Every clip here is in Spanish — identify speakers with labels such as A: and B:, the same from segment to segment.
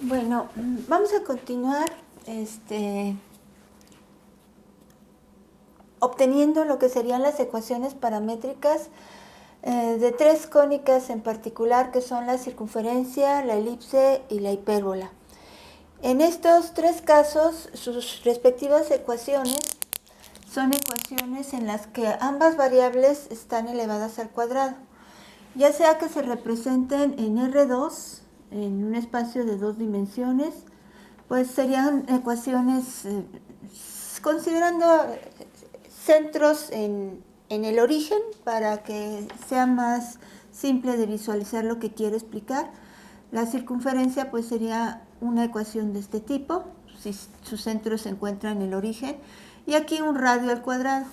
A: Bueno, vamos a continuar obteniendo lo que serían las ecuaciones paramétricas de tres cónicas en particular, que son la circunferencia, la elipse y la hipérbola. En estos tres casos, sus respectivas ecuaciones son ecuaciones en las que ambas variables están elevadas al cuadrado, ya sea que se representen en R2, en un espacio de dos dimensiones, pues serían ecuaciones considerando centros en el origen para que sea más simple de visualizar lo que quiero explicar. La circunferencia pues sería una ecuación de este tipo, si su centro se encuentra en el origen, y aquí un radio al cuadrado.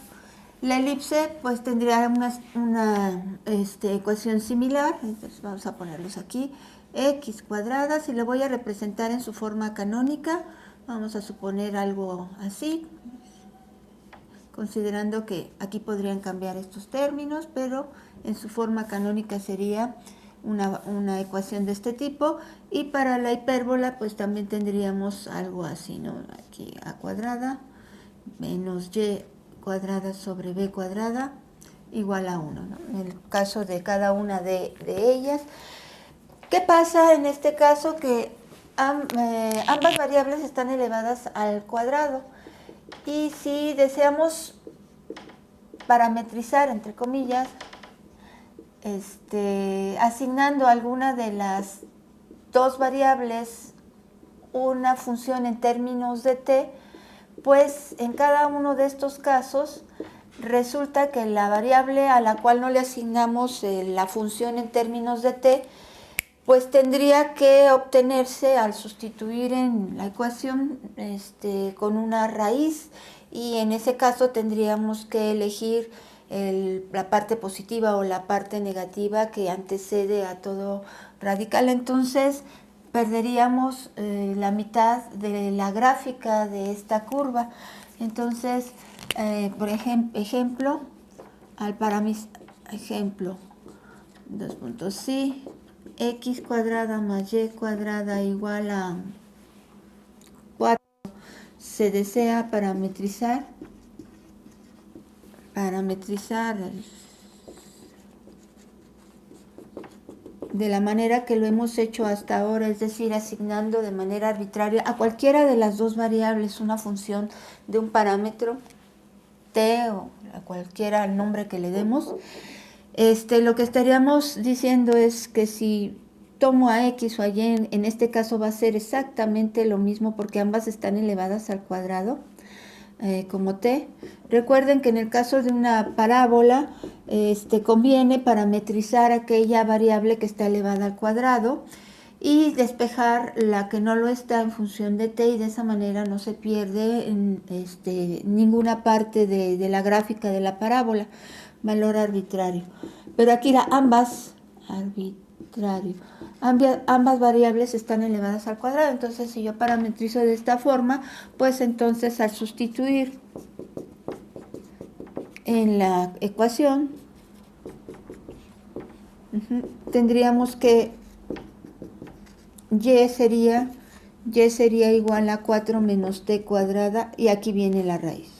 A: La elipse pues tendría una ecuación similar, entonces vamos a ponerlos aquí, x cuadrada, si lo voy a representar en su forma canónica, vamos a suponer algo así, considerando que aquí podrían cambiar estos términos, pero en su forma canónica sería una ecuación de este tipo. Y para la hipérbola pues también tendríamos algo así, ¿no? Aquí a cuadrada menos y cuadrada sobre b cuadrada igual a 1, ¿no? En el caso de cada una de ellas. ¿Qué pasa en este caso? Que ambas variables están elevadas al cuadrado, y si deseamos parametrizar, entre comillas, asignando a alguna de las dos variables una función en términos de t, pues en cada uno de estos casos resulta que la variable a la cual no le asignamos la función en términos de t, pues tendría que obtenerse al sustituir en la ecuación con una raíz, y en ese caso tendríamos que elegir la parte positiva o la parte negativa que antecede a todo radical. Entonces perderíamos la mitad de la gráfica de esta curva. Entonces, por ejemplo, ejemplo, dos puntos, sí, x cuadrada más y cuadrada igual a 4, se desea parametrizar de la manera que lo hemos hecho hasta ahora, es decir, asignando de manera arbitraria a cualquiera de las dos variables una función de un parámetro t o a cualquiera el nombre que le demos. Lo que estaríamos diciendo es que si tomo a x o a y, en este caso va a ser exactamente lo mismo porque ambas están elevadas al cuadrado, como t. Recuerden que en el caso de una parábola conviene parametrizar aquella variable que está elevada al cuadrado y despejar la que no lo está en función de t, y de esa manera no se pierde ninguna parte de la gráfica de la parábola, valor arbitrario. Pero aquí ambas variables están elevadas al cuadrado. Entonces si yo parametrizo de esta forma, pues entonces al sustituir en la ecuación tendríamos que y sería igual a 4 menos t cuadrada, y aquí viene la raíz.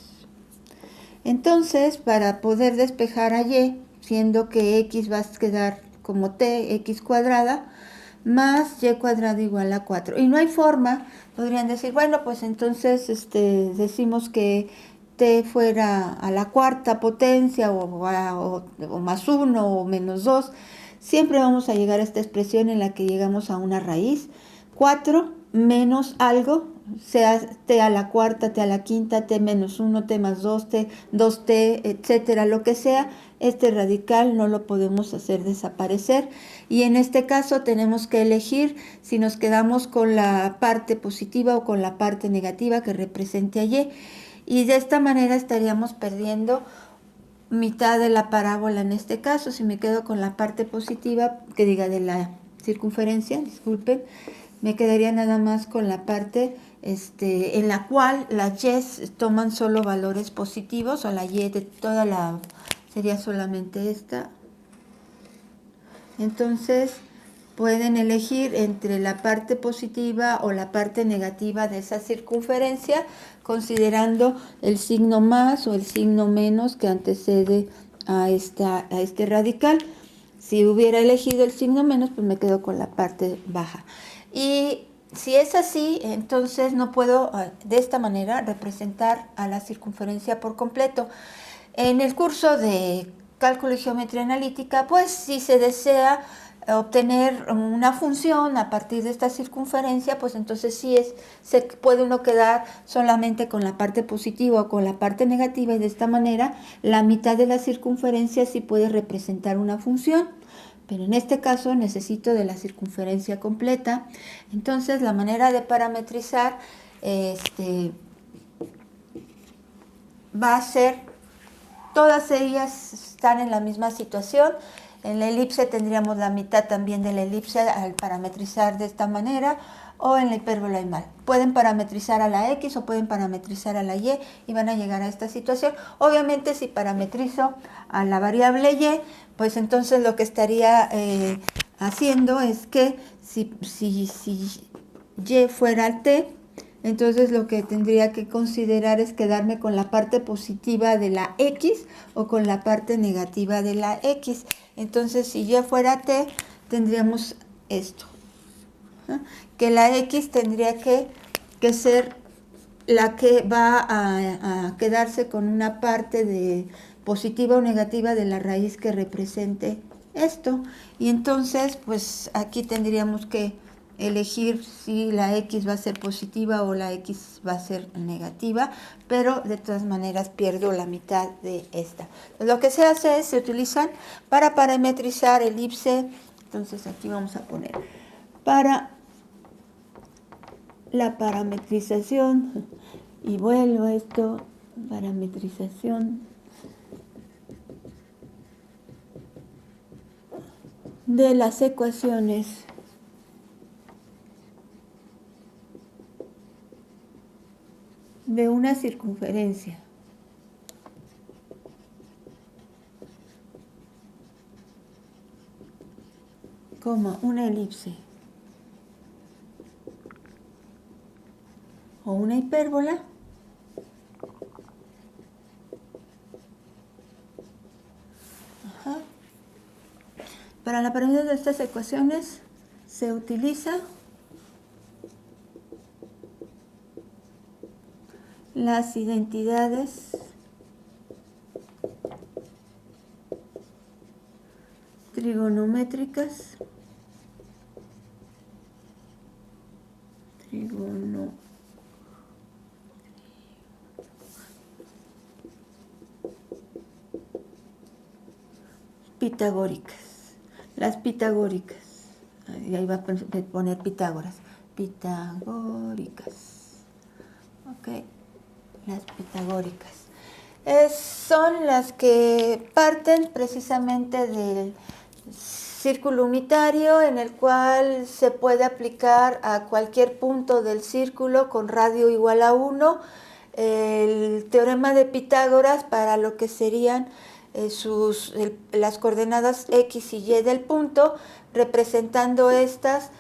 A: Entonces, para poder despejar a y, siendo que x va a quedar como t, x cuadrada, más y cuadrada igual a 4. Y no hay forma, podrían decir, bueno, pues entonces decimos que t fuera a la cuarta potencia o más 1 o menos 2. Siempre vamos a llegar a esta expresión en la que llegamos a una raíz. 4 menos algo, sea t a la cuarta, t a la quinta, t menos 1, t más 2, t, 2t, etcétera, lo que sea, este radical no lo podemos hacer desaparecer, y en este caso tenemos que elegir si nos quedamos con la parte positiva o con la parte negativa que represente a y de esta manera estaríamos perdiendo mitad de la parábola. En este caso, si me quedo con la parte positiva, que diga de la circunferencia, disculpen, me quedaría nada más con la parte en la cual las y toman solo valores positivos, o la y de toda sería solamente esta. Entonces pueden elegir entre la parte positiva o la parte negativa de esa circunferencia, considerando el signo más o el signo menos que antecede a este radical. Si hubiera elegido el signo menos, pues me quedo con la parte baja. Y si es así, entonces no puedo de esta manera representar a la circunferencia por completo. En el curso de cálculo y geometría analítica, pues si se desea obtener una función a partir de esta circunferencia, pues entonces sí se puede uno quedar solamente con la parte positiva o con la parte negativa, y de esta manera la mitad de la circunferencia sí puede representar una función. Pero en este caso necesito de la circunferencia completa. Entonces la manera de parametrizar va a ser, todas ellas están en la misma situación. En la elipse tendríamos la mitad también de la elipse al parametrizar de esta manera, o en la hipérbola igual. Pueden parametrizar a la X o pueden parametrizar a la Y y van a llegar a esta situación. Obviamente si parametrizo a la variable Y, pues entonces lo que estaría haciendo es que si Y fuera T, entonces lo que tendría que considerar es quedarme con la parte positiva de la X o con la parte negativa de la X. Entonces si Y fuera T, tendríamos esto, ¿no? Que la X tendría que ser la que va a quedarse con una parte de positiva o negativa de la raíz que represente esto. Y entonces pues aquí tendríamos que elegir si la X va a ser positiva o la X va a ser negativa, pero de todas maneras pierdo la mitad de esta. Lo que se hace es, se utilizan para parametrizar elipse. Entonces aquí vamos a poner para la parametrización, y vuelvo a esto, parametrización de las ecuaciones de una circunferencia, como una elipse o una hipérbola, para la parametría de estas ecuaciones se utiliza las identidades trigonométricas, pitagóricas, las pitagóricas, ahí va a poner Pitágoras, pitagóricas, ok, las pitagóricas. Son las que parten precisamente del círculo unitario, en el cual se puede aplicar a cualquier punto del círculo con radio igual a 1 el teorema de Pitágoras para lo que serían las coordenadas X y Y del punto, representando estas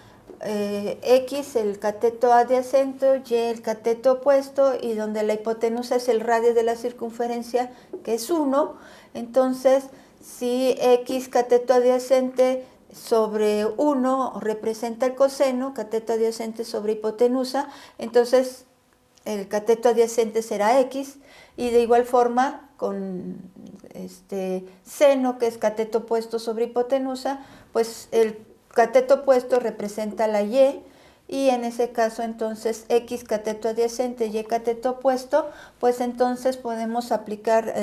A: X el cateto adyacente, Y el cateto opuesto, y donde la hipotenusa es el radio de la circunferencia, que es 1. Entonces, si X cateto adyacente sobre 1 representa el coseno, cateto adyacente sobre hipotenusa, entonces el cateto adyacente será X, y de igual forma con seno, que es cateto opuesto sobre hipotenusa, pues el cateto opuesto representa la Y, y en ese caso entonces X cateto adyacente, Y cateto opuesto, pues entonces podemos aplicar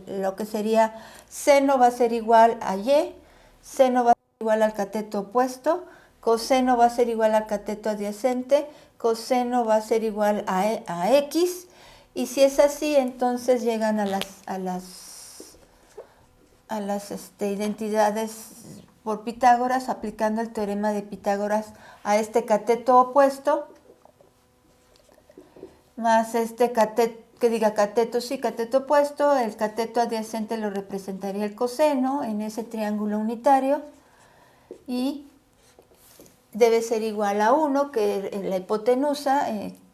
A: lo que sería seno va a ser igual a Y, seno va a ser igual al cateto opuesto, coseno va a ser igual al cateto adyacente, coseno va a ser igual a X, y si es así, entonces llegan a las identidades por Pitágoras, aplicando el teorema de Pitágoras a este cateto opuesto, más cateto sí, cateto opuesto, el cateto adyacente lo representaría el coseno en ese triángulo unitario, y debe ser igual a 1, que la hipotenusa,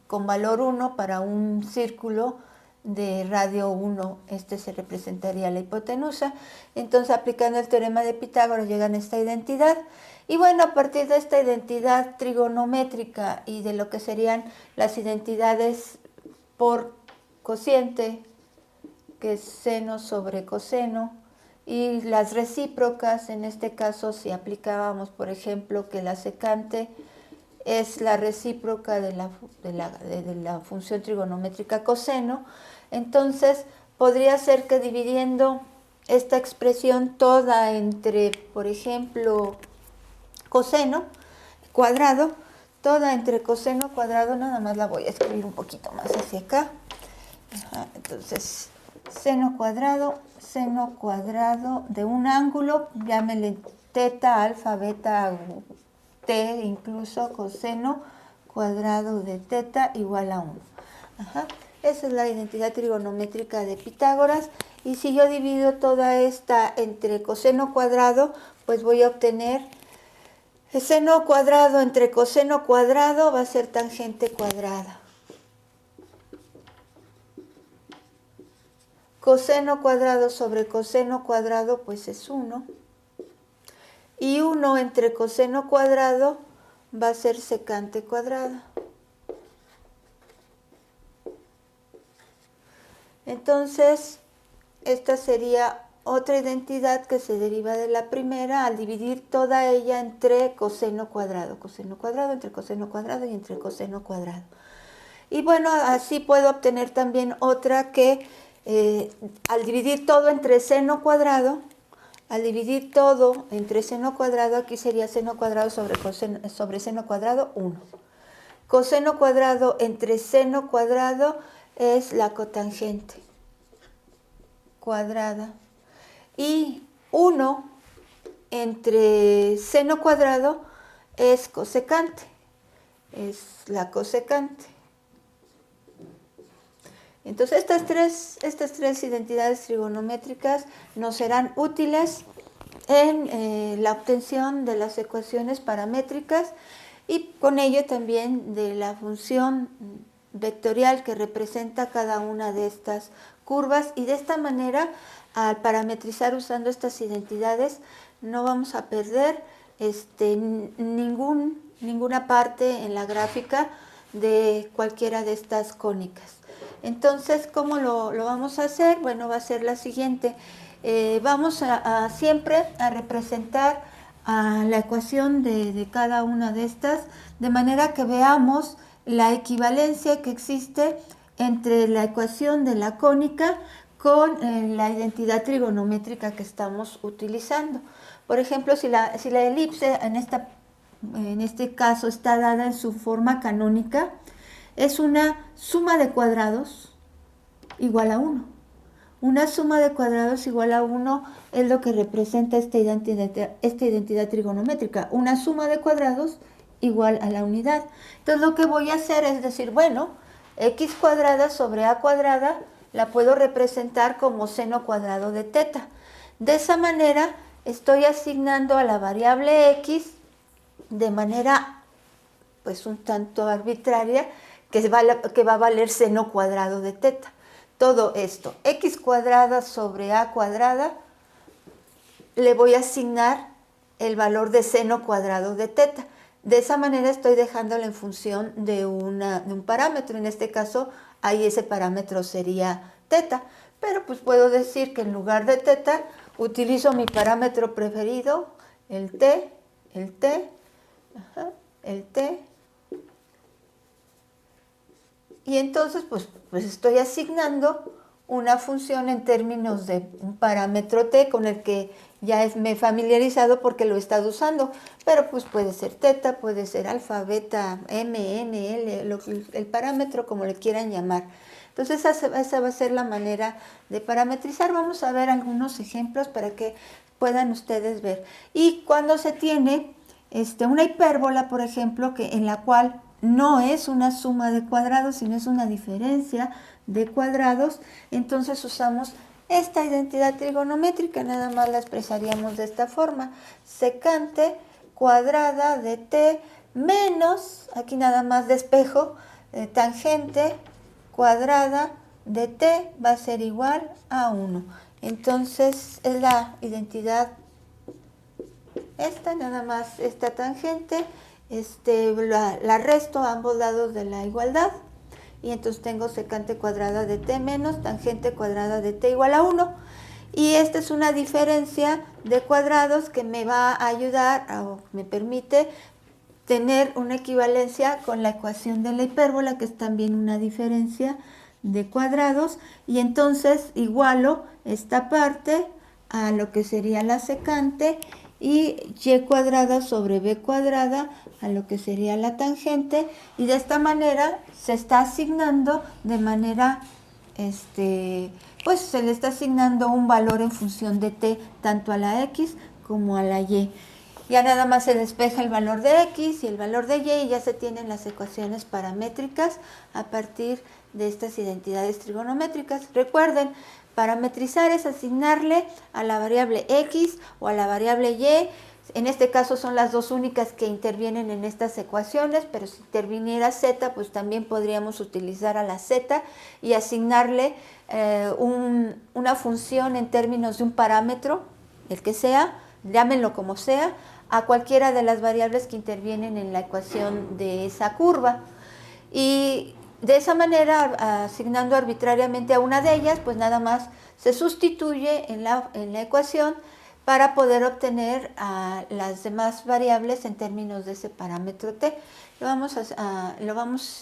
A: con valor 1 para un círculo de radio 1, se representaría la hipotenusa. Entonces, aplicando el teorema de Pitágoras, llegan a esta identidad. Y bueno, a partir de esta identidad trigonométrica y de lo que serían las identidades por cociente, que es seno sobre coseno, y las recíprocas, en este caso si aplicábamos, por ejemplo, que la secante es la recíproca de la función trigonométrica coseno, entonces podría ser que dividiendo esta expresión toda entre, por ejemplo, coseno cuadrado, toda entre coseno cuadrado, nada más la voy a escribir un poquito más hacia acá. Entonces, seno cuadrado de un ángulo, llámele teta, alfa, beta, t, incluso coseno cuadrado de teta igual a 1. Esa es la identidad trigonométrica de Pitágoras. Y si yo divido toda esta entre coseno cuadrado, pues voy a obtener el seno cuadrado entre coseno cuadrado va a ser tangente cuadrada. Coseno cuadrado sobre coseno cuadrado pues es 1. Y 1 entre coseno cuadrado va a ser secante cuadrada. Entonces, esta sería otra identidad que se deriva de la primera al dividir toda ella entre coseno cuadrado entre coseno cuadrado y entre coseno cuadrado. Y bueno, así puedo obtener también otra que al dividir todo entre seno cuadrado, aquí sería seno cuadrado sobre seno cuadrado 1. Coseno cuadrado entre seno cuadrado es la cotangente cuadrada. Y 1 entre seno cuadrado es cosecante, es la cosecante. Entonces estas tres identidades trigonométricas nos serán útiles en la obtención de las ecuaciones paramétricas y con ello también de la función vectorial que representa cada una de estas curvas, y de esta manera al parametrizar usando estas identidades no vamos a perder ninguna parte en la gráfica de cualquiera de estas cónicas. Entonces, ¿cómo lo vamos a hacer? Bueno, va a ser la siguiente. Vamos siempre a representar a la ecuación de cada una de estas, de manera que veamos la equivalencia que existe entre la ecuación de la cónica con la identidad trigonométrica que estamos utilizando. Por ejemplo, si la elipse en este caso está dada en su forma canónica, es una suma de cuadrados igual a 1. Una suma de cuadrados igual a 1 es lo que representa esta identidad trigonométrica. Una suma de cuadrados igual a la unidad. Entonces lo que voy a hacer es decir, bueno, x cuadrada sobre a cuadrada la puedo representar como seno cuadrado de teta. De esa manera estoy asignando a la variable x de manera pues un tanto arbitraria que va a valer seno cuadrado de teta. Todo esto, x cuadrada sobre a cuadrada, le voy a asignar el valor de seno cuadrado de teta. De esa manera estoy dejándolo en función de un parámetro. En este caso, ahí ese parámetro sería teta. Pero pues puedo decir que en lugar de teta, utilizo mi parámetro preferido, el t, el t. Y entonces pues estoy asignando una función en términos de un parámetro t con el que ya me he familiarizado porque lo he estado usando, pero pues puede ser teta, puede ser alfa, beta, m, n, l, el parámetro como le quieran llamar. Entonces esa va a ser la manera de parametrizar. Vamos a ver algunos ejemplos para que puedan ustedes ver. Y cuando se tiene una hipérbola, por ejemplo, en la cual no es una suma de cuadrados, sino es una diferencia de cuadrados, entonces usamos esta identidad trigonométrica, nada más la expresaríamos de esta forma: secante cuadrada de t menos, aquí nada más despejo, tangente cuadrada de t va a ser igual a 1. Entonces es la identidad esta, nada más esta tangente, la resto a ambos lados de la igualdad y entonces tengo secante cuadrada de t menos tangente cuadrada de t igual a 1. Y esta es una diferencia de cuadrados que me va a ayudar o me permite tener una equivalencia con la ecuación de la hipérbola, que es también una diferencia de cuadrados, y entonces igualo esta parte a lo que sería la secante y y cuadrada sobre b cuadrada a lo que sería la tangente, y de esta manera se está asignando de manera, pues se le está asignando un valor en función de t tanto a la x como a la y. Ya nada más se despeja el valor de x y el valor de y ya se tienen las ecuaciones paramétricas a partir de estas identidades trigonométricas. Recuerden, parametrizar es asignarle a la variable x o a la variable y. En este caso son las dos únicas que intervienen en estas ecuaciones, pero si interviniera z, pues también podríamos utilizar a la z y asignarle una función en términos de un parámetro, el que sea, llámenlo como sea, a cualquiera de las variables que intervienen en la ecuación de esa curva. Y de esa manera, asignando arbitrariamente a una de ellas, pues nada más se sustituye en la ecuación para poder obtener a las demás variables en términos de ese parámetro t. Lo vamos a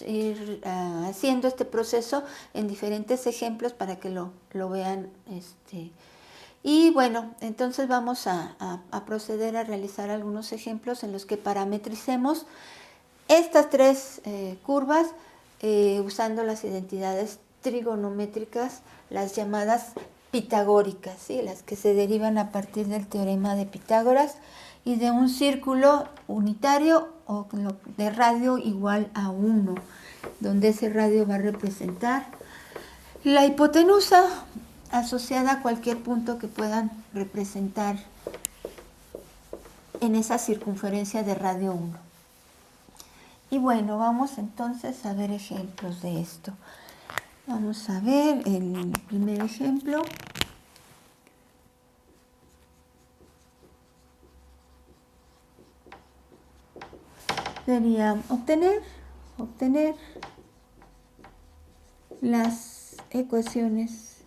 A: ir haciendo este proceso en diferentes ejemplos para que lo vean. Y bueno, entonces vamos a proceder a realizar algunos ejemplos en los que parametricemos estas tres curvas usando las identidades trigonométricas, las llamadas pitagóricas, ¿sí? Las que se derivan a partir del teorema de Pitágoras y de un círculo unitario o de radio igual a 1, donde ese radio va a representar la hipotenusa asociada a cualquier punto que puedan representar en esa circunferencia de radio 1. Y bueno, vamos entonces a ver ejemplos de esto. Vamos a ver el primer ejemplo. Sería obtener las ecuaciones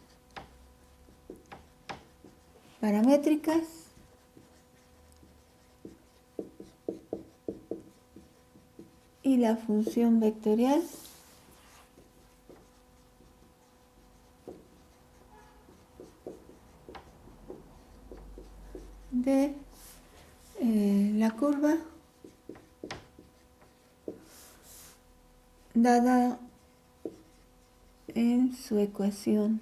A: paramétricas y la función vectorial de la curva dada en su ecuación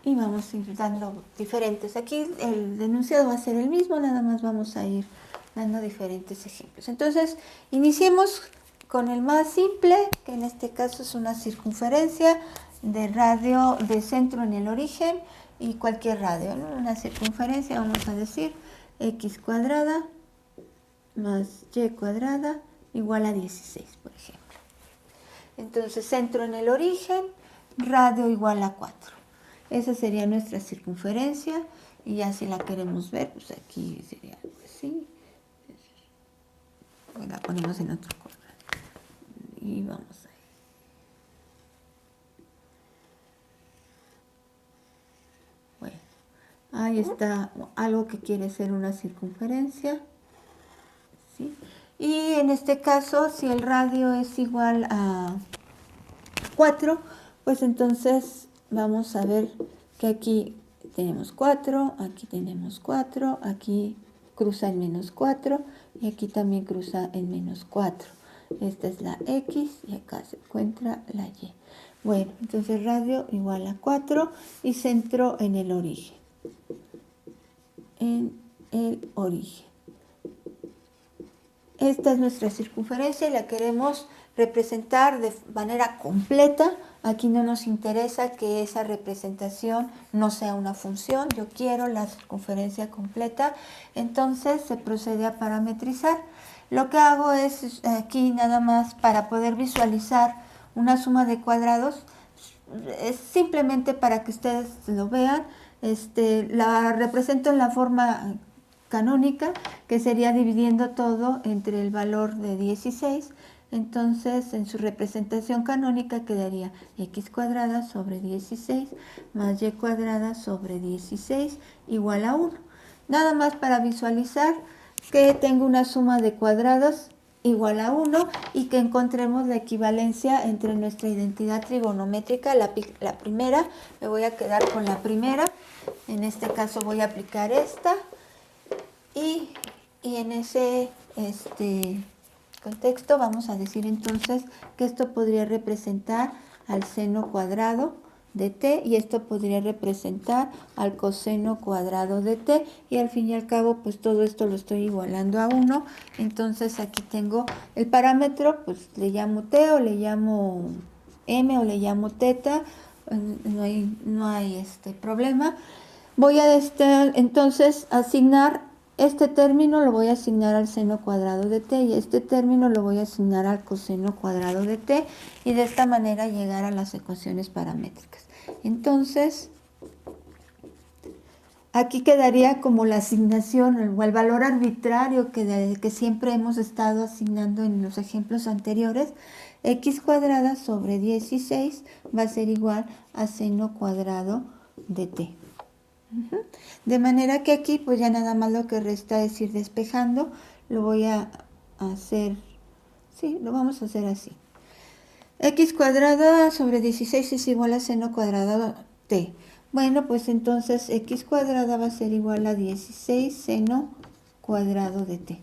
A: y vamos a ir dando diferentes. Aquí el enunciado va a ser el mismo, nada más vamos a ir dando diferentes ejemplos. Entonces, iniciemos con el más simple, que en este caso es una circunferencia de radio de centro en el origen y cualquier radio, ¿no? Una circunferencia, vamos a decir, x cuadrada más y cuadrada igual a 16, por ejemplo. Entonces, centro en el origen, radio igual a 4. Esa sería nuestra circunferencia, y ya si la queremos ver, pues aquí sería así. Pues la ponemos en otro color. Y vamos ahí. Bueno, ahí está algo que quiere ser una circunferencia. ¿Sí? Y en este caso, si el radio es igual a 4, pues entonces vamos a ver que aquí tenemos 4, aquí tenemos 4, aquí cruza el menos 4 y aquí también cruza el menos 4. Esta es la X y acá se encuentra la Y. Bueno, entonces radio igual a 4 y centro en el origen. En el origen. Esta es nuestra circunferencia y la queremos representar de manera completa Aquí no nos interesa que esa representación no sea una función, yo quiero la circunferencia completa, entonces se procede a parametrizar. Lo que hago es aquí nada más para poder visualizar una suma de cuadrados, es simplemente para que ustedes lo vean, la represento en la forma canónica, que sería dividiendo todo entre el valor de 16. Entonces, en su representación canónica quedaría x cuadrada sobre 16 más y cuadrada sobre 16 igual a 1. Nada más para visualizar que tengo una suma de cuadrados igual a 1 y que encontremos la equivalencia entre nuestra identidad trigonométrica. La primera, me voy a quedar con la primera. En este caso voy a aplicar esta. Y en ese contexto vamos a decir entonces que esto podría representar al seno cuadrado de t y esto podría representar al coseno cuadrado de t, y al fin y al cabo pues todo esto lo estoy igualando a 1. Entonces aquí tengo el parámetro, pues le llamo t o le llamo m o le llamo teta, no hay problema. Voy a entonces asignar este término, lo voy a asignar al seno cuadrado de t y este término lo voy a asignar al coseno cuadrado de t, y de esta manera llegar a las ecuaciones paramétricas. Entonces, aquí quedaría como la asignación o el valor arbitrario que siempre hemos estado asignando en los ejemplos anteriores. X cuadrada sobre 16 va a ser igual a seno cuadrado de t. De manera que aquí pues ya nada más lo que resta es ir despejando. Lo voy a hacer, sí, lo vamos a hacer así. X cuadrada sobre 16 es igual a seno cuadrado t. Bueno, pues entonces x cuadrada va a ser igual a 16 seno cuadrado de t.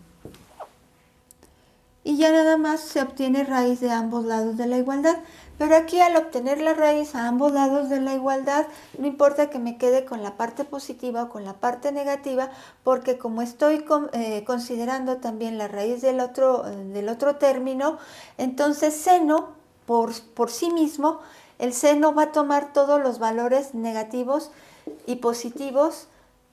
A: Y ya nada más se obtiene raíz de ambos lados de la igualdad. Pero aquí al obtener la raíz a ambos lados de la igualdad, no importa que me quede con la parte positiva o con la parte negativa, porque como estoy considerando también la raíz del otro término, entonces seno por sí mismo, el seno va a tomar todos los valores negativos y positivos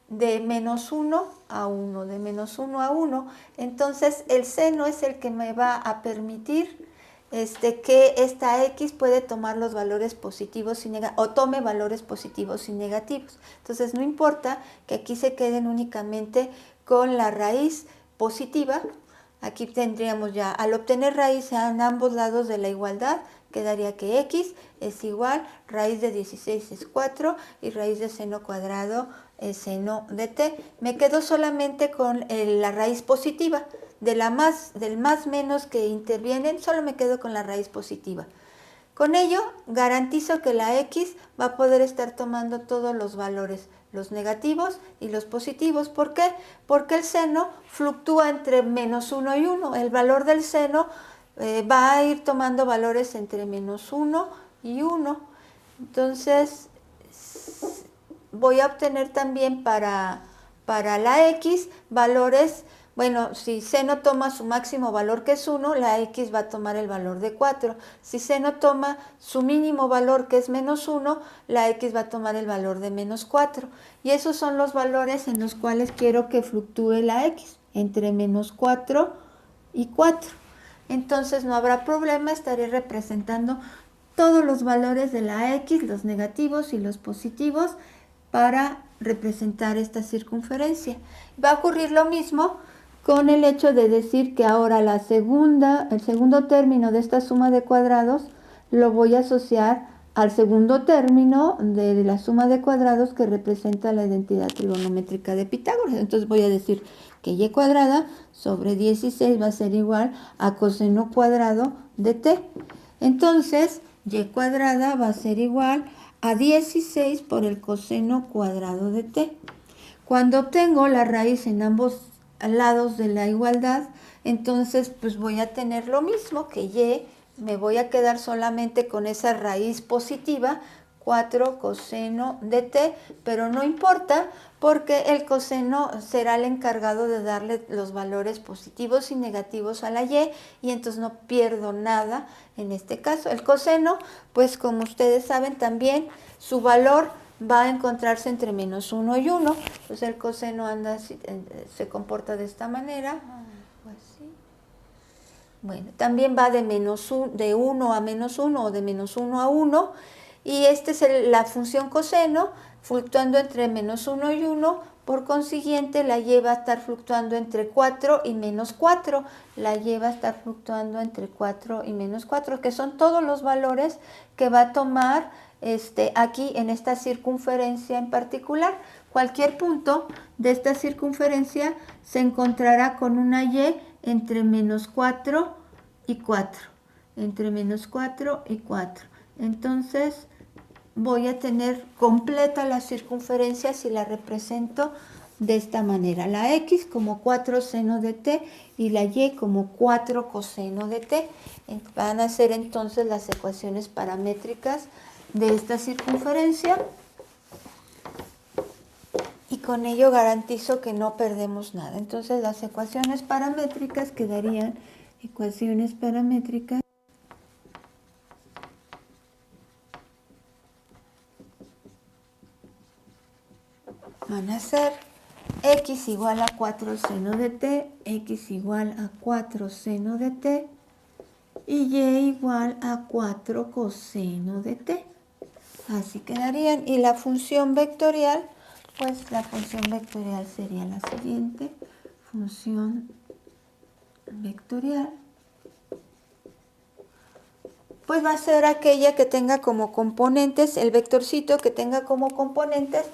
A: de menos 1 a 1, de menos 1 a 1. Entonces el seno es el que me va a permitir que esta x puede tomar los valores positivos y o tome valores positivos y negativos. Entonces no importa que aquí se queden únicamente con la raíz positiva. Aquí tendríamos ya, al obtener raíz en ambos lados de la igualdad, quedaría que x es igual, raíz de 16 es 4 y raíz de seno cuadrado es seno de t. Me quedo solamente con la raíz positiva. Del más menos que intervienen, solo me quedo con la raíz positiva. Con ello, garantizo que la x va a poder estar tomando todos los valores, los negativos y los positivos. ¿Por qué? Porque el seno fluctúa entre menos 1 y 1. El valor del seno va a ir tomando valores entre menos 1 y 1. Entonces, voy a obtener también para la x valores. Bueno, si seno toma su máximo valor que es 1, la x va a tomar el valor de 4. Si seno toma su mínimo valor que es menos 1, la x va a tomar el valor de menos 4. Y esos son los valores en los cuales quiero que fluctúe la x, entre menos 4 y 4. Entonces no habrá problema, estaré representando todos los valores de la x, los negativos y los positivos, para representar esta circunferencia. Va a ocurrir lo mismo con el hecho de decir que ahora el segundo término de esta suma de cuadrados lo voy a asociar al segundo término de la suma de cuadrados que representa la identidad trigonométrica de Pitágoras. Entonces voy a decir que y cuadrada sobre 16 va a ser igual a coseno cuadrado de t. Entonces y cuadrada va a ser igual a 16 por el coseno cuadrado de t. Cuando obtengo la raíz en ambos lados de la igualdad, entonces pues voy a tener lo mismo que y, me voy a quedar solamente con esa raíz positiva 4 coseno de t, pero no importa porque el coseno será el encargado de darle los valores positivos y negativos a la y entonces no pierdo nada en este caso. El coseno, pues como ustedes saben también, su valor va a encontrarse entre -1 y 1, pues el coseno se comporta de esta manera, pues sí. Bueno, también va de 1 a -1 o de -1 a 1, y esta es la función coseno fluctuando entre -1 y 1, por consiguiente la y va a estar fluctuando entre 4 y -4, la y va a estar fluctuando entre 4 y -4, que son todos los valores que va a tomar aquí en esta circunferencia en particular. Cualquier punto de esta circunferencia se encontrará con una y entre -4 y 4, entre -4 y 4. Entonces voy a tener completa la circunferencia si la represento de esta manera. La x como 4 seno de t y la y como 4 coseno de t. Van a ser entonces las ecuaciones paramétricas de esta circunferencia. Y con ello garantizo que no perdemos nada. Entonces las ecuaciones paramétricas quedarían ecuaciones paramétricas van a ser x igual a 4 seno de t, x igual a 4 seno de t y igual a 4 coseno de t. Así quedarían. Y la función vectorial, pues la función vectorial sería la siguiente. Función vectorial, pues va a ser aquella que tenga como componentes, el vectorcito que tenga como componentes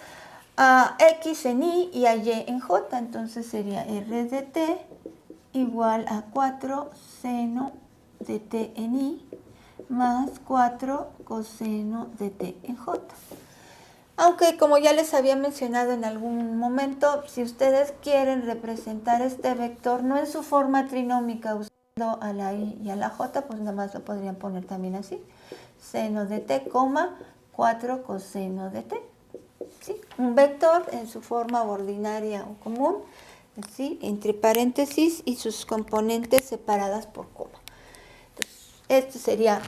A: a x en y y a y en j. Entonces sería r de t igual a 4 seno de t en y más 4 coseno de t en j. Aunque como ya les había mencionado en algún momento, si ustedes quieren representar este vector no en su forma trinómica usando a la y y a la j, pues nada más lo podrían poner también así. Seno de t, 4 coseno de t. ¿Sí? Un vector en su forma ordinaria o común, ¿sí? Entre paréntesis y sus componentes separadas por coma. Entonces, este sería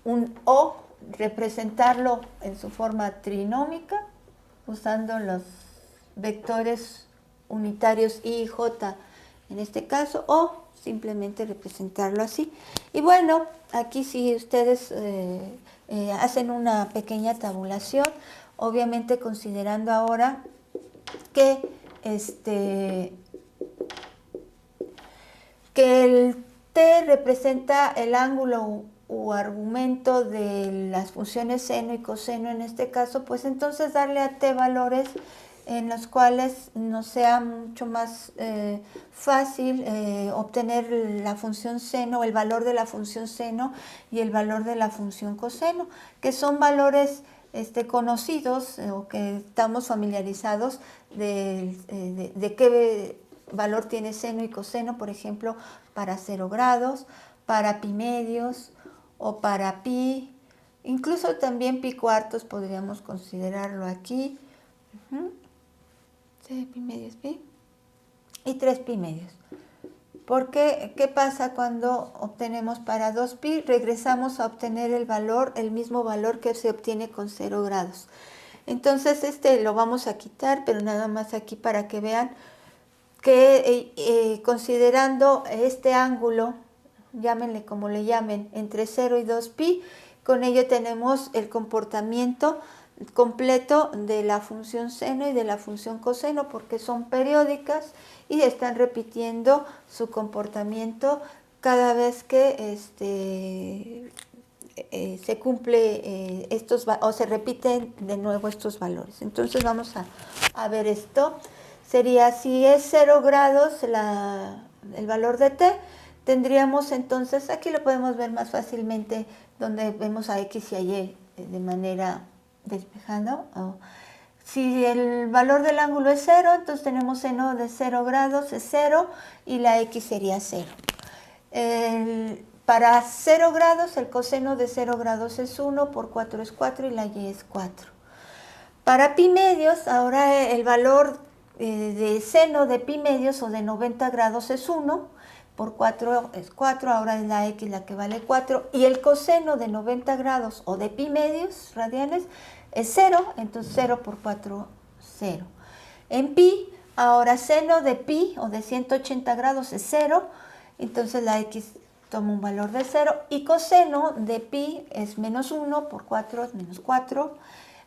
A: un O, representarlo en su forma trinómica, usando los vectores unitarios I y J en este caso, o simplemente representarlo así. Y bueno, aquí si ustedes hacen una pequeña tabulación, obviamente considerando ahora que el t representa el ángulo u argumento de las funciones seno y coseno en este caso, pues entonces darle a t valores en los cuales nos sea mucho más fácil obtener la función seno, el valor de la función seno y el valor de la función coseno, que son valores conocidos o que estamos familiarizados de qué valor tiene seno y coseno, por ejemplo, para 0 grados, para pi medios o para pi, incluso también pi cuartos podríamos considerarlo aquí. Sí, pi medios pi y 3 pi medios. Porque, ¿qué pasa cuando obtenemos para 2pi? Regresamos a obtener el mismo valor que se obtiene con 0 grados. Entonces, lo vamos a quitar, pero nada más aquí para que vean que considerando este ángulo, llámenle como le llamen, entre 0 y 2pi, con ello tenemos el comportamiento completo de la función seno y de la función coseno, porque son periódicas y están repitiendo su comportamiento cada vez que se cumple o se repiten de nuevo estos valores. Entonces vamos a ver esto. Sería, si es 0 grados el valor de t, tendríamos entonces, aquí lo podemos ver más fácilmente, donde vemos a x y a y de manera despejada. Si el valor del ángulo es 0, entonces tenemos seno de 0 grados es 0 y la x sería 0. para 0 grados, el coseno de 0 grados es 1, por 4 es 4 y la y es 4. Para pi medios, ahora el valor de seno de pi medios o de 90 grados es 1, por 4 es 4, ahora es la x la que vale 4, y el coseno de 90 grados o de pi medios radianes es 0, entonces 0 por 4, 0. En pi, ahora seno de pi o de 180 grados es 0, entonces la x toma un valor de 0, y coseno de pi es menos 1, por 4 es menos 4.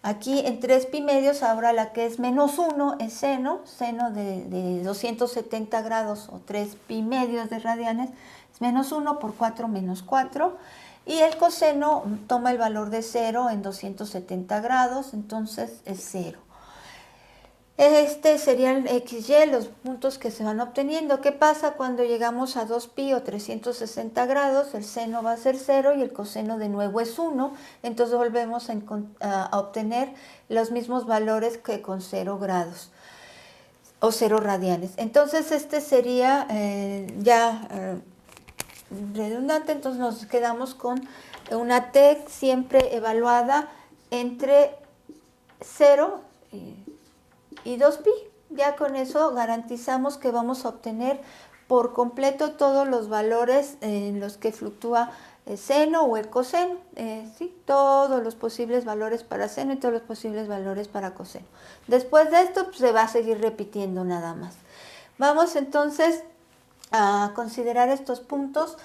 A: Aquí en 3 pi medios, ahora la que es menos 1 es seno de 270 grados o 3 pi medios de radianes es menos 1, por 4 menos 4. Y el coseno toma el valor de 0 en 270 grados, entonces es 0. Este serían XY, los puntos que se van obteniendo. ¿Qué pasa cuando llegamos a 2pi o 360 grados? El seno va a ser 0 y el coseno de nuevo es 1. Entonces volvemos a obtener los mismos valores que con 0 grados o 0 radianes. Entonces este sería redundante, entonces nos quedamos con una T siempre evaluada entre 0 y 2pi. Ya con eso garantizamos que vamos a obtener por completo todos los valores en los que fluctúa el seno o el coseno, ¿sí? Todos los posibles valores para seno y todos los posibles valores para coseno. Después de esto pues, se va a seguir repitiendo nada más. Vamos entonces a considerar estos puntos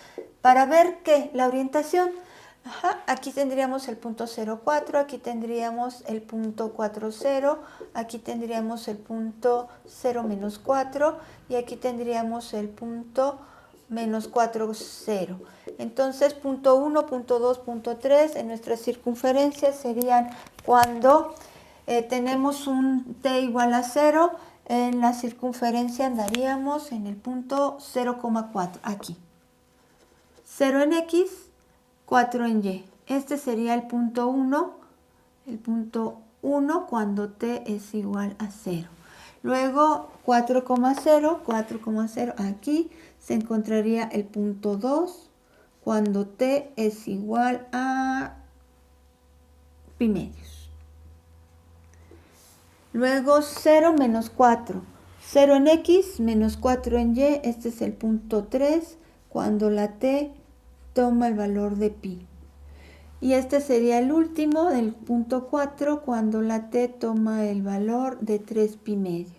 A: para ver que la orientación, aquí tendríamos el punto 0,4, aquí tendríamos el punto 4,0, aquí tendríamos el punto 0 menos 4 y aquí tendríamos el punto menos 4,0. Entonces punto 1, punto 2, punto 3 en nuestra circunferencia serían cuando tenemos un t igual a 0, en la circunferencia andaríamos en el punto 0,4, aquí. 0 en X, 4 en Y. Este sería el punto 1 cuando t es igual a 0. Luego 4,0 aquí se encontraría el punto 2 cuando t es igual a pi medios. Luego 0 menos 4. 0 en X menos 4 en Y. Este es el punto 3 cuando la t toma el valor de pi. Y este sería el último, el punto 4, cuando la t toma el valor de 3 pi medios.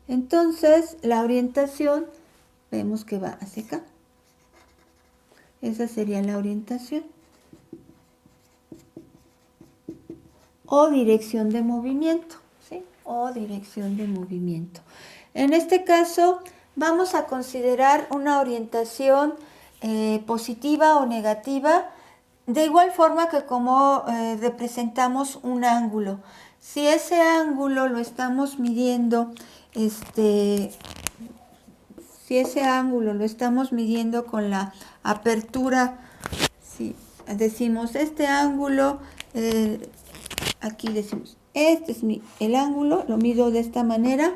A: Entonces, la orientación, vemos que va hacia acá. Esa sería la orientación. O dirección de movimiento, ¿sí? O dirección de movimiento. En este caso, vamos a considerar una orientación positiva o negativa, de igual forma que como representamos un ángulo. Si ese ángulo lo estamos midiendo, si ese ángulo lo estamos midiendo con la apertura, si decimos este ángulo, aquí decimos, este es el ángulo, lo mido de esta manera,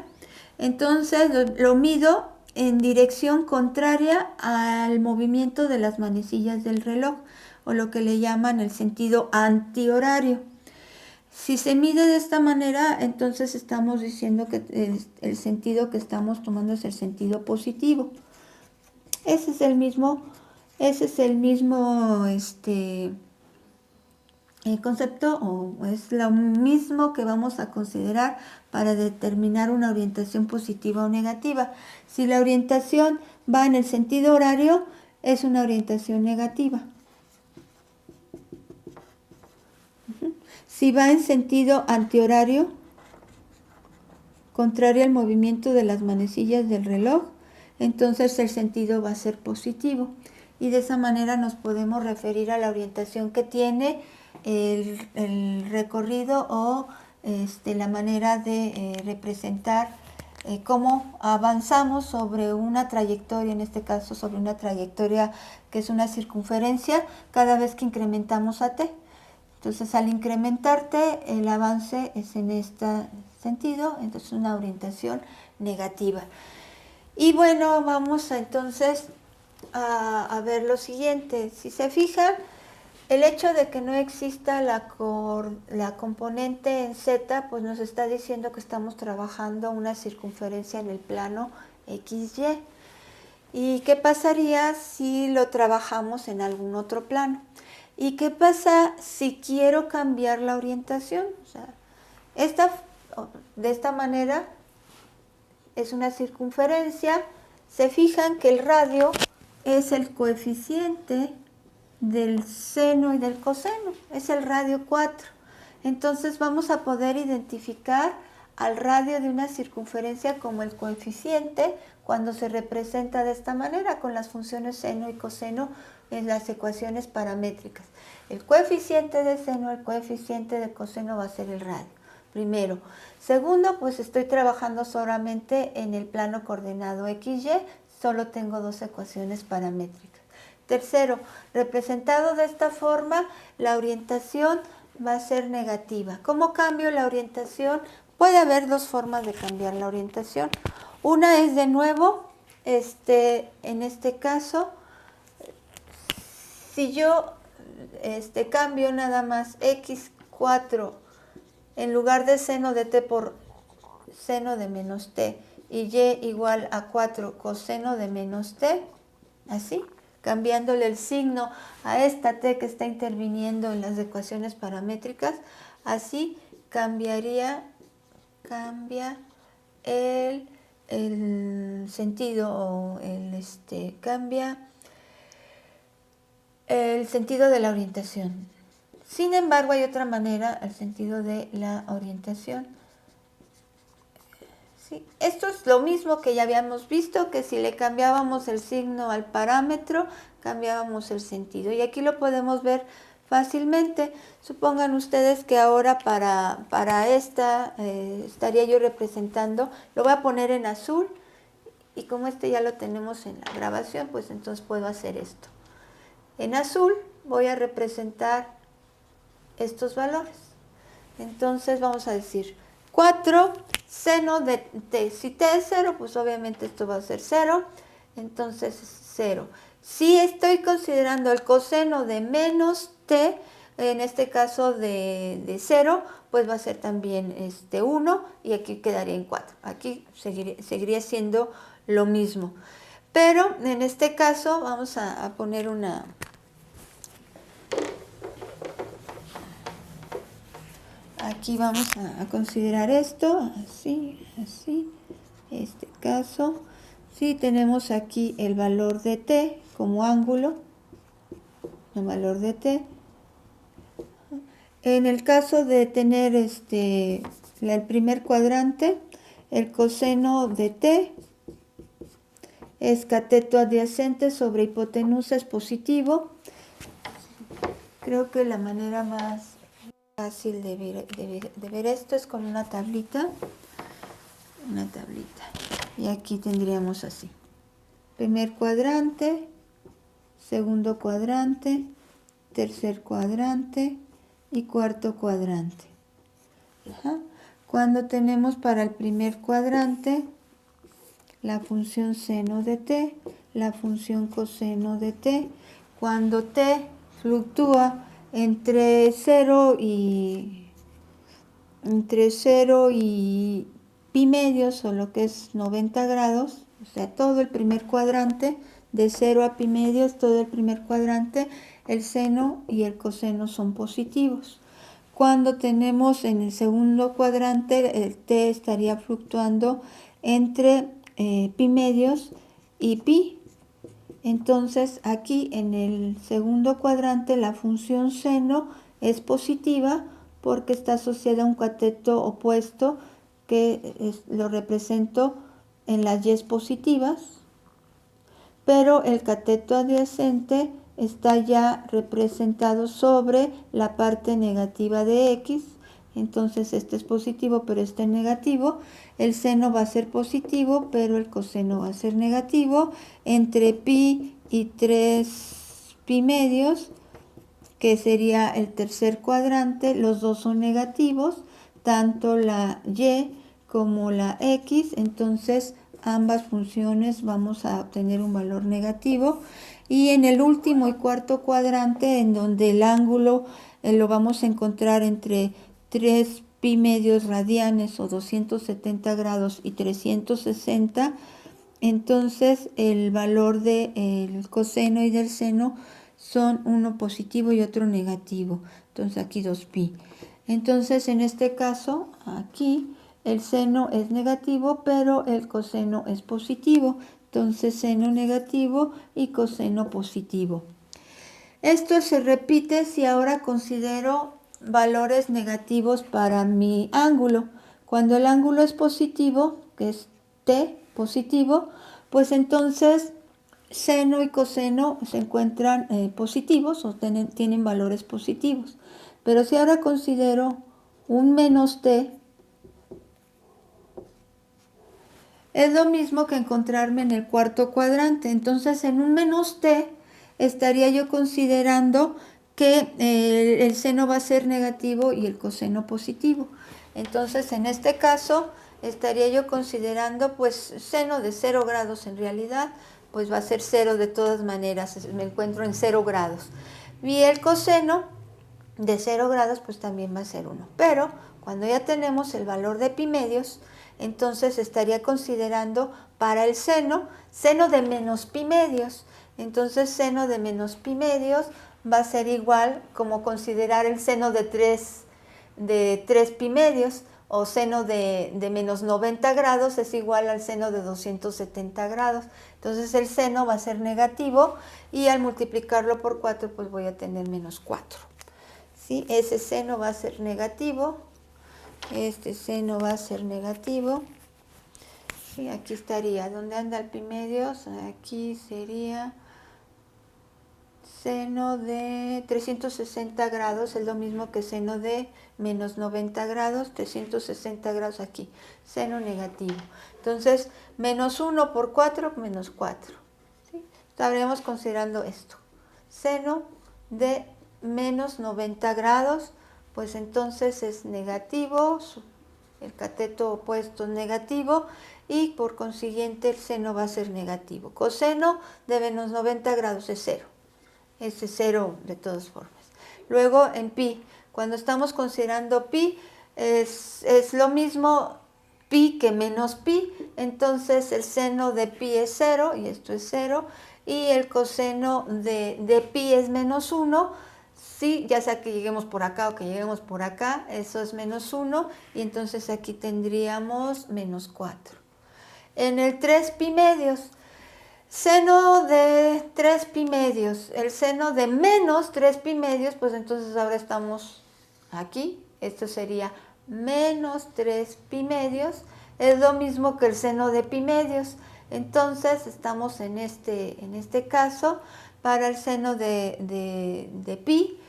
A: entonces lo mido en dirección contraria al movimiento de las manecillas del reloj, o lo que le llaman el sentido antihorario. Si se mide de esta manera, entonces estamos diciendo que el sentido que estamos tomando es el sentido positivo. Ese es el mismo el concepto, o es lo mismo que vamos a considerar para determinar una orientación positiva o negativa. Si la orientación va en el sentido horario, es una orientación negativa. Si va en sentido antihorario, contrario al movimiento de las manecillas del reloj, entonces el sentido va a ser positivo. Y de esa manera nos podemos referir a la orientación que tiene el recorrido o la manera de representar cómo avanzamos sobre una trayectoria, en este caso sobre una trayectoria que es una circunferencia, cada vez que incrementamos a t. Entonces al incrementar t, el avance es en este sentido, entonces una orientación negativa. Y bueno, vamos entonces a ver lo siguiente. Si se fijan, el hecho de que no exista la componente en Z, pues nos está diciendo que estamos trabajando una circunferencia en el plano XY. ¿Y qué pasaría si lo trabajamos en algún otro plano? ¿Y qué pasa si quiero cambiar la orientación? O sea, de esta manera es una circunferencia. Se fijan que el radio es el coeficiente del seno y del coseno, es el radio 4. Entonces vamos a poder identificar al radio de una circunferencia como el coeficiente cuando se representa de esta manera con las funciones seno y coseno en las ecuaciones paramétricas. El coeficiente de seno, el coeficiente de coseno va a ser el radio. Primero. Segundo, pues estoy trabajando solamente en el plano coordenado XY, solo tengo dos ecuaciones paramétricas. Tercero, representado de esta forma, la orientación va a ser negativa. ¿Cómo cambio la orientación? Puede haber dos formas de cambiar la orientación. Una es de nuevo, en este caso, si yo cambio nada más x4 en lugar de seno de t por seno de menos t y y igual a 4 coseno de menos t, así, cambiándole el signo a esta t que está interviniendo en las ecuaciones paramétricas, así cambia el sentido o cambia el sentido de la orientación. Sin embargo, hay otra manera, el sentido de la orientación. ¿Sí? Esto es lo mismo que ya habíamos visto, que si le cambiábamos el signo al parámetro, cambiábamos el sentido. Y aquí lo podemos ver fácilmente. Supongan ustedes que ahora para esta estaría yo representando, lo voy a poner en azul, y como ya lo tenemos en la grabación, pues entonces puedo hacer esto. En azul voy a representar estos valores. Entonces vamos a decir 4 seno de t. Si t es 0, pues obviamente esto va a ser 0. Entonces 0. Si estoy considerando el coseno de menos t, en este caso de 0, pues va a ser también 1 y aquí quedaría en 4. Aquí seguiría siendo lo mismo. Pero en este caso vamos a poner una... Aquí vamos a considerar esto, así, este caso. Sí, tenemos aquí el valor de t como ángulo, el valor de t. En el caso de tener el primer cuadrante, el coseno de t es cateto adyacente sobre hipotenusa es positivo. Creo que la manera más fácil de ver esto es con una tablita. Y aquí tendríamos así: primer cuadrante, segundo cuadrante, tercer cuadrante y cuarto cuadrante. Cuando tenemos para el primer cuadrante la función seno de t, la función coseno de t, cuando t fluctúa entre 0 y pi medios, o lo que es 90 grados, o sea, todo el primer cuadrante, de 0 a pi medios, todo el primer cuadrante, el seno y el coseno son positivos. Cuando tenemos en el segundo cuadrante, el t estaría fluctuando entre pi medios y pi. Entonces aquí en el segundo cuadrante la función seno es positiva porque está asociada a un cateto opuesto que lo represento en las y positivas, pero el cateto adyacente está ya representado sobre la parte negativa de x. Entonces este es positivo, pero este es negativo. El seno va a ser positivo, pero el coseno va a ser negativo. Entre pi y 3 pi medios, que sería el tercer cuadrante, los dos son negativos, tanto la y como la x. Entonces ambas funciones vamos a obtener un valor negativo. Y en el último y cuarto cuadrante, en donde el ángulo lo vamos a encontrar entre 3 pi medios radianes o 270 grados y 360, entonces el valor del coseno y del seno son uno positivo y otro negativo. Entonces aquí 2pi. Entonces en este caso, aquí el seno es negativo, pero el coseno es positivo. Entonces seno negativo y coseno positivo. Esto se repite si ahora considero valores negativos para mi ángulo. Cuando el ángulo es positivo, que es t positivo, pues entonces seno y coseno se encuentran positivos o tienen valores positivos. Pero si ahora considero un menos t, es lo mismo que encontrarme en el cuarto cuadrante. Entonces, en un menos t estaría yo considerando que el seno va a ser negativo y el coseno positivo. Entonces, en este caso, estaría yo considerando, pues, seno de 0 grados en realidad, pues va a ser 0 de todas maneras, me encuentro en 0 grados. Y el coseno de 0 grados, pues también va a ser 1. Pero, cuando ya tenemos el valor de pi medios, entonces estaría considerando para el seno de menos pi medios. Entonces seno de menos pi medios va a ser igual como considerar el seno de 3 pi medios, o seno de menos 90 grados es igual al seno de 270 grados. Entonces el seno va a ser negativo y al multiplicarlo por 4 pues voy a tener menos 4. ¿Sí? Ese seno va a ser negativo. Este seno va a ser negativo. Sí, aquí estaría. ¿Dónde anda el pi medios? Aquí sería seno de 360 grados, es lo mismo que seno de menos 90 grados, 360 grados aquí, seno negativo. Entonces, menos 1 por 4, menos 4. ¿Sí? Estaremos considerando esto. Seno de menos 90 grados, pues entonces es negativo, el cateto opuesto es negativo y por consiguiente el seno va a ser negativo. Coseno de menos 90 grados es 0. Ese es 0 de todas formas. Luego en pi, cuando estamos considerando pi, es lo mismo pi que menos pi, entonces el seno de pi es 0, y esto es 0, y el coseno de pi es menos 1, sí, ya sea que lleguemos por acá o que lleguemos por acá, eso es menos 1, y entonces aquí tendríamos menos 4. En el 3 pi medios, seno de 3 pi medios, el seno de menos 3 pi medios, pues entonces ahora estamos aquí, esto sería menos 3 pi medios, es lo mismo que el seno de pi medios. Entonces estamos en este caso, para el seno de pi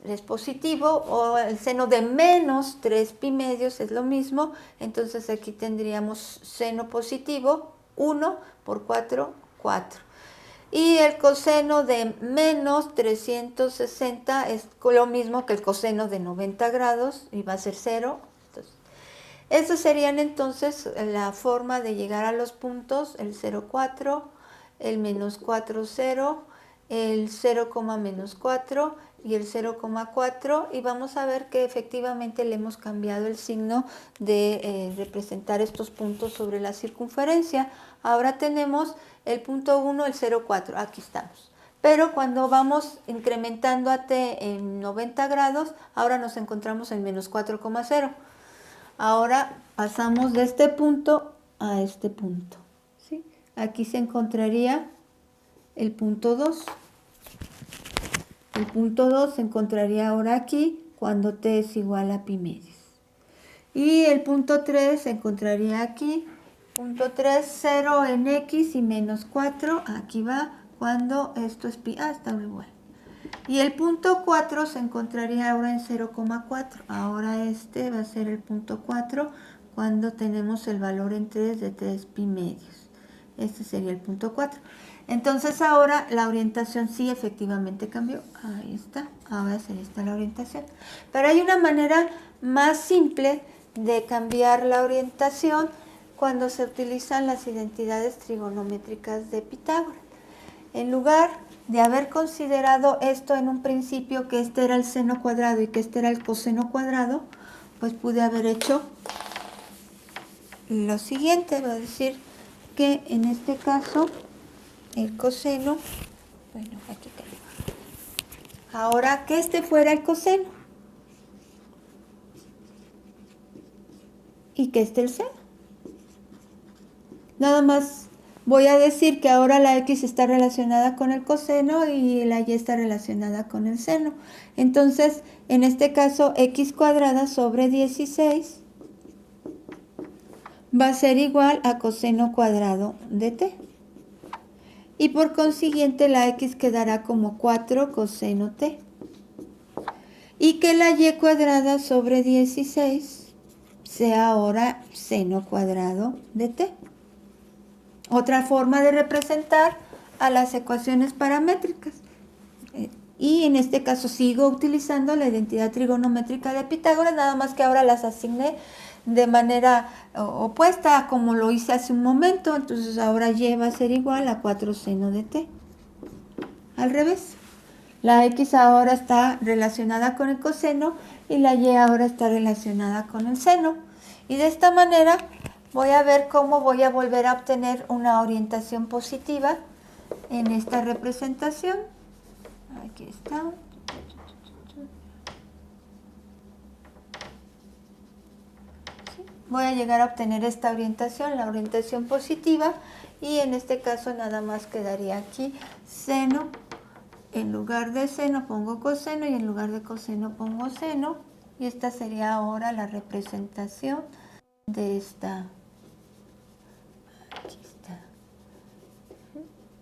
A: es positivo, o el seno de menos 3 pi medios es lo mismo, entonces aquí tendríamos seno positivo, 1 por 4, 4. Y el coseno de menos 360 es lo mismo que el coseno de 90 grados y va a ser 0. Entonces, esas serían entonces la forma de llegar a los puntos, el 0,4, el menos 4, 0, el 0, menos 4 y el 0,4, y vamos a ver que efectivamente le hemos cambiado el signo de representar estos puntos sobre la circunferencia. Ahora tenemos el punto 1, el 0,4, aquí estamos. Pero cuando vamos incrementando a t en 90 grados, ahora nos encontramos en menos 4,0. Ahora pasamos de este punto a este punto. ¿Sí? Aquí se encontraría el punto 2. El punto 2 se encontraría ahora aquí cuando t es igual a pi medios. Y el punto 3 se encontraría aquí. Punto 3, 0 en x y menos 4. Aquí va cuando esto es pi. Está igual. Y el punto 4 se encontraría ahora en 0,4. Ahora este va a ser el punto 4 cuando tenemos el valor en 3 de 3 pi medios. Este sería el punto 4. Entonces ahora la orientación sí efectivamente cambió. Ahí está. Ahora sería esta la orientación. Pero hay una manera más simple de cambiar la orientación cuando se utilizan las identidades trigonométricas de Pitágoras. En lugar de haber considerado esto en un principio, que este era el seno cuadrado y que este era el coseno cuadrado, pues pude haber hecho lo siguiente. Voy a decir que en este caso el coseno, bueno, aquí tengo. Ahora que este fuera el coseno y que este el seno. Nada más voy a decir que ahora la x está relacionada con el coseno y la y está relacionada con el seno. Entonces, en este caso, x cuadrada sobre 16 va a ser igual a coseno cuadrado de t. Y por consiguiente, la x quedará como 4 coseno t. Y que la y cuadrada sobre 16 sea ahora seno cuadrado de t. Otra forma de representar a las ecuaciones paramétricas. Y en este caso sigo utilizando la identidad trigonométrica de Pitágoras, nada más que ahora las asigné de manera opuesta a como lo hice hace un momento. Entonces ahora y va a ser igual a 4 seno de t. Al revés. La x ahora está relacionada con el coseno y la y ahora está relacionada con el seno. Y de esta manera voy a ver cómo voy a volver a obtener una orientación positiva en esta representación. Aquí está. Voy a llegar a obtener esta orientación, la orientación positiva, y en este caso nada más quedaría aquí seno. En lugar de seno pongo coseno y en lugar de coseno pongo seno. Y esta sería ahora la representación de esta. Aquí está.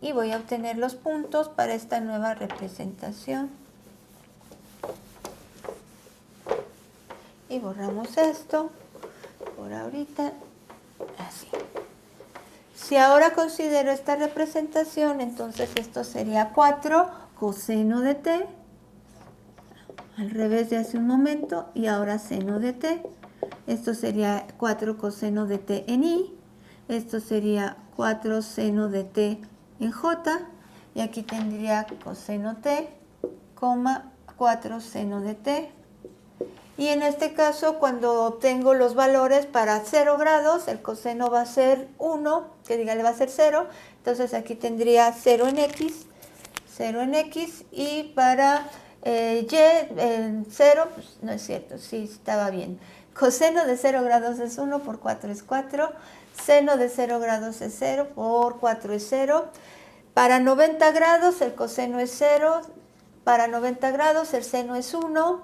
A: Y voy a obtener los puntos para esta nueva representación. Y borramos esto por ahorita. Así. Si ahora considero esta representación, entonces esto sería 4 coseno de t, al revés de hace un momento, y ahora seno de t. Esto sería 4 coseno de t en i, esto sería 4 seno de t en j, y aquí tendría coseno t, 4 seno de t. Y en este caso, cuando obtengo los valores para 0 grados, el coseno va a ser 1, que diga, le va a ser 0, entonces aquí tendría 0 en x, y para y, 0, pues no es cierto, sí estaba bien. Coseno de 0 grados es 1, por 4 es 4, seno de 0 grados es 0, por 4 es 0. Para 90 grados el coseno es 0, para 90 grados el seno es 1,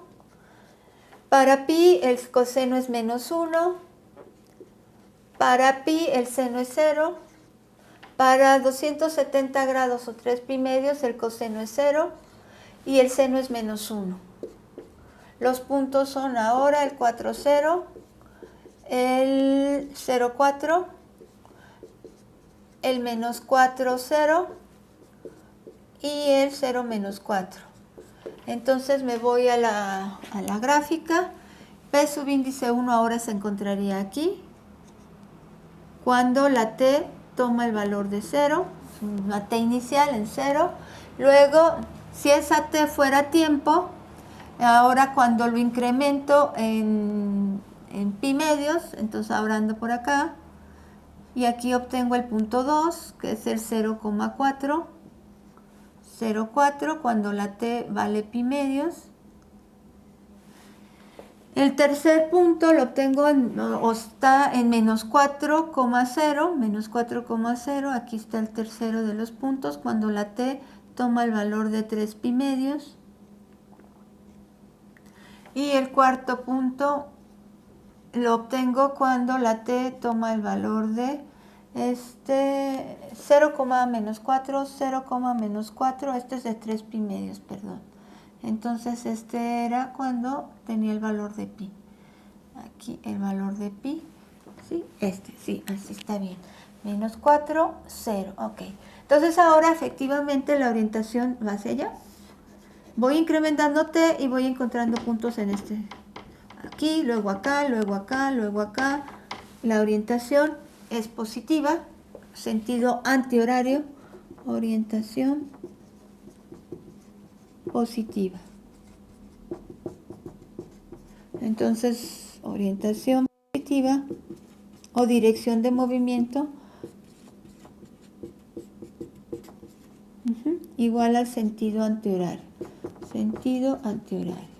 A: para pi el coseno es menos 1, para pi el seno es 0, para 270 grados o 3 pi medios el coseno es 0 y el seno es menos 1. Los puntos son ahora el 4, 0, el 0, 4, el menos 4, 0 y el 0, menos 4. Entonces me voy a la gráfica. P subíndice 1 ahora se encontraría aquí. Cuando la t toma el valor de 0, la t inicial en 0. Luego, si esa t fuera tiempo, ahora cuando lo incremento en pi medios, entonces ahora ando por acá, y aquí obtengo el punto 2, que es el 0,4, 0,4 cuando la t vale pi medios. El tercer punto lo obtengo está en menos 4,0, aquí está el tercero de los puntos, cuando la t toma el valor de 3 pi medios. Y el cuarto punto lo obtengo cuando la t toma el valor de 0, menos 4, 0, menos 4, este es de 3 pi medios, perdón. Entonces este era cuando tenía el valor de pi. Aquí el valor de pi, ¿sí? Sí, así está bien. Menos 4, 0, ok. Entonces ahora efectivamente la orientación va hacia allá. Voy incrementando t y voy encontrando puntos en aquí, luego acá, luego acá, luego acá. La orientación es positiva, sentido antihorario, orientación positiva. Entonces, orientación positiva o dirección de movimiento igual al sentido antihorario. Sentido antihorario.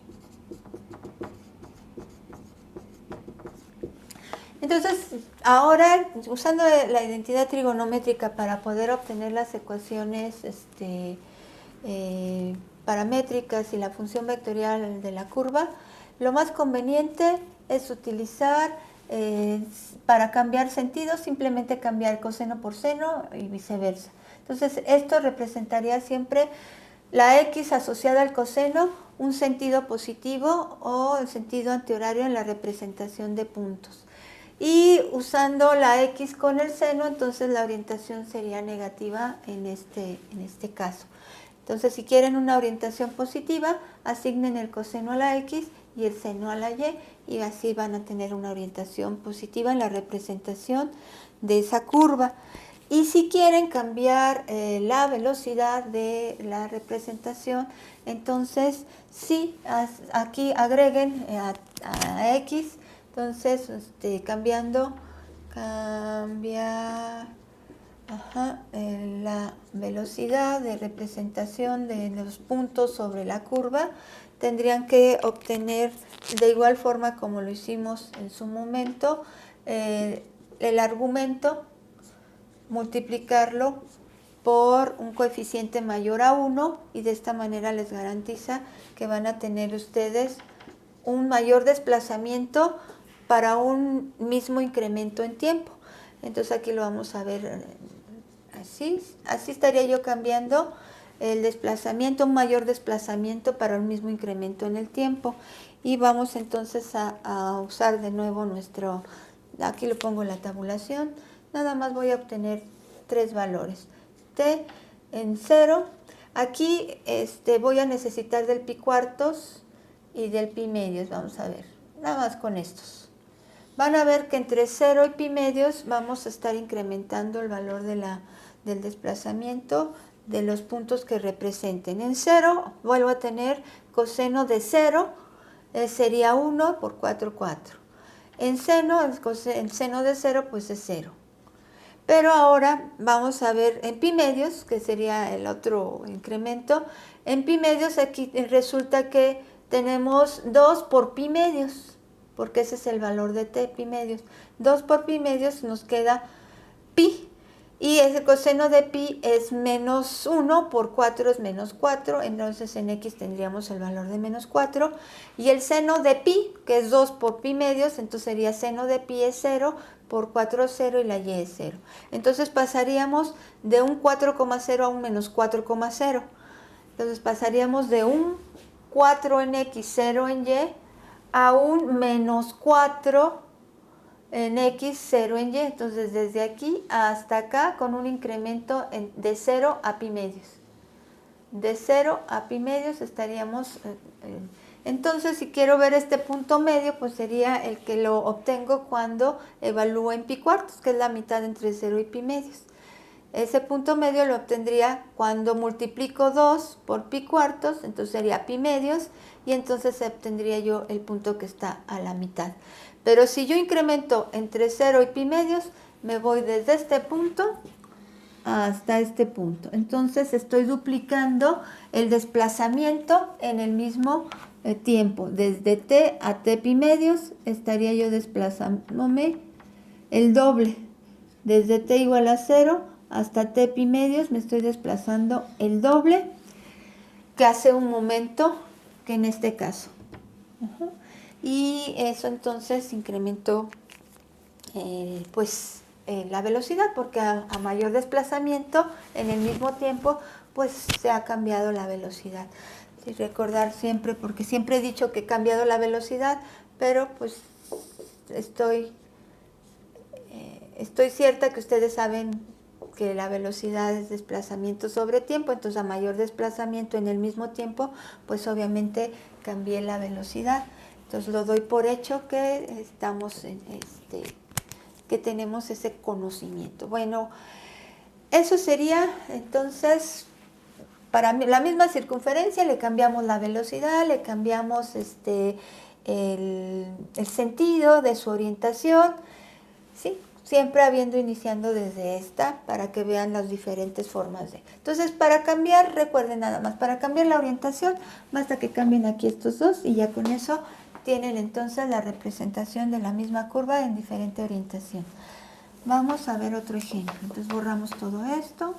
A: Entonces, ahora, usando la identidad trigonométrica para poder obtener las ecuaciones paramétricas y la función vectorial de la curva, lo más conveniente es utilizar, para cambiar sentido, simplemente cambiar coseno por seno y viceversa. Entonces, esto representaría siempre la X asociada al coseno, un sentido positivo o el sentido antihorario en la representación de puntos. Y usando la X con el seno, entonces la orientación sería negativa en este caso. Entonces, si quieren una orientación positiva, asignen el coseno a la X y el seno a la Y, y así van a tener una orientación positiva en la representación de esa curva. Y si quieren cambiar la velocidad de la representación, entonces sí, aquí agreguen a X, entonces cambiar la velocidad de representación de los puntos sobre la curva. Tendrían que obtener de igual forma como lo hicimos en su momento el argumento, multiplicarlo por un coeficiente mayor a 1 y de esta manera les garantiza que van a tener ustedes un mayor desplazamiento para un mismo incremento en tiempo. Entonces aquí lo vamos a ver así estaría yo cambiando el desplazamiento, un mayor desplazamiento para un mismo incremento en el tiempo. Y vamos entonces a usar de nuevo aquí lo pongo en la tabulación, nada más voy a obtener 3 valores. T en 0, aquí voy a necesitar del pi cuartos y del pi medios, vamos a ver, nada más con estos. Van a ver que entre 0 y pi medios vamos a estar incrementando el valor del desplazamiento de los puntos que representen. En 0 vuelvo a tener coseno de 0, sería 1 por 4, 4. En seno, el seno de 0 pues es 0. Pero ahora vamos a ver en pi medios, que sería el otro incremento. En pi medios aquí resulta que tenemos 2 por pi medios, porque ese es el valor de t, pi medios. 2 por pi medios nos queda pi. Y ese coseno de pi es menos 1 por 4 es menos 4, entonces en x tendríamos el valor de menos 4. Y el seno de pi, que es 2 por pi medios, entonces sería seno de pi es 0, por 4 0 y la y es 0. Entonces pasaríamos de un 4,0 a un menos 4,0. Entonces pasaríamos de un 4 en x, 0 en y, a un menos 4 en x, 0 en y. Entonces desde aquí hasta acá con un incremento de 0 a pi medios. De 0 a pi medios estaríamos... entonces si quiero ver este punto medio, pues sería el que lo obtengo cuando evalúo en pi cuartos, que es la mitad entre 0 y pi medios. Ese punto medio lo obtendría cuando multiplico 2 por pi cuartos, entonces sería pi medios, y entonces obtendría yo el punto que está a la mitad. Pero si yo incremento entre 0 y pi medios, me voy desde este punto hasta este punto. Entonces estoy duplicando el desplazamiento en el mismo tiempo. Desde t a t pi medios estaría yo desplazándome el doble. Desde t igual a 0 hasta t pi medios me estoy desplazando el doble que hace un momento que en este caso. Y eso entonces incrementó la velocidad, porque a mayor desplazamiento en el mismo tiempo pues se ha cambiado la velocidad. Y recordar siempre, porque siempre he dicho que he cambiado la velocidad, pero pues estoy cierta que ustedes saben que la velocidad es desplazamiento sobre tiempo, entonces a mayor desplazamiento en el mismo tiempo, pues obviamente cambié la velocidad. Entonces lo doy por hecho que estamos que tenemos ese conocimiento. Bueno, eso sería entonces, para la misma circunferencia le cambiamos la velocidad, le cambiamos el sentido de su orientación, ¿sí? Siempre iniciando desde esta para que vean las diferentes formas de. Entonces, para cambiar, recuerden nada más, para cambiar la orientación, basta que cambien aquí estos dos y ya con eso tienen entonces la representación de la misma curva en diferente orientación. Vamos a ver otro ejemplo. Entonces, borramos todo esto.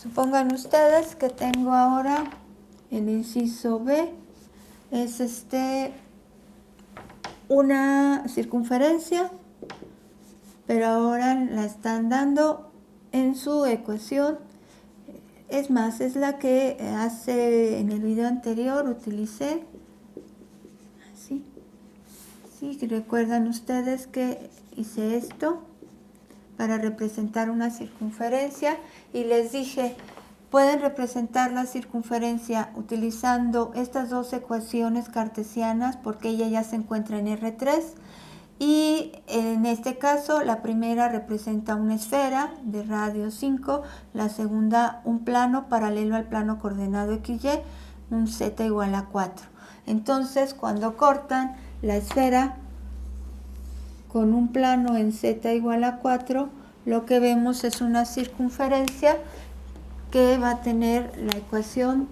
A: Supongan ustedes que tengo ahora el inciso B, es una circunferencia, pero ahora la están dando en su ecuación. Es más, es la que hace en el video anterior utilicé. Así. Sí, recuerdan ustedes que hice esto para representar una circunferencia y les dije, pueden representar la circunferencia utilizando estas dos ecuaciones cartesianas porque ella ya se encuentra en R3 y en este caso la primera representa una esfera de radio 5, la segunda un plano paralelo al plano coordenado XY, un Z igual a 4. Entonces cuando cortan la esfera con un plano en Z igual a 4, lo que vemos es una circunferencia que va a tener la ecuación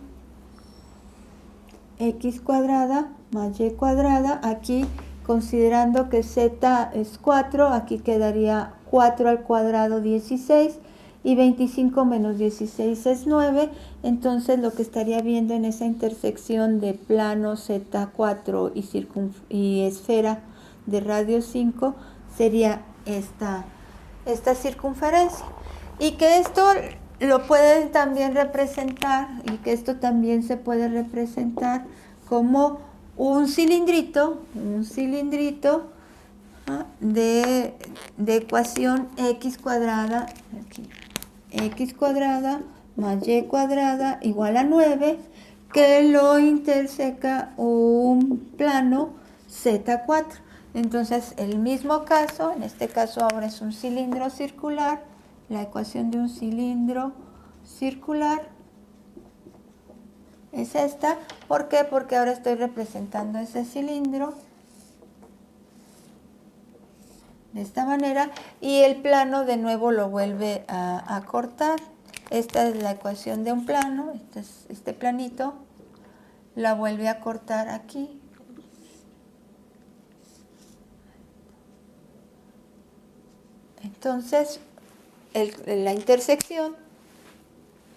A: x cuadrada más y cuadrada. Aquí, considerando que z es 4, aquí quedaría 4 al cuadrado 16 y 25 menos 16 es 9. Entonces lo que estaría viendo en esa intersección de plano Z4 y esfera de radio 5 sería esta circunferencia. Y que esto lo pueden también representar, y que esto también se puede representar como un cilindrito de ecuación x cuadrada más y cuadrada igual a 9, que lo interseca un plano Z4. Entonces, el mismo caso, en este caso ahora es un cilindro circular, la ecuación de un cilindro circular es esta. ¿Por qué? Porque ahora estoy representando ese cilindro de esta manera y el plano de nuevo lo vuelve a cortar. Esta es la ecuación de un plano, este planito la vuelve a cortar aquí. Entonces, la intersección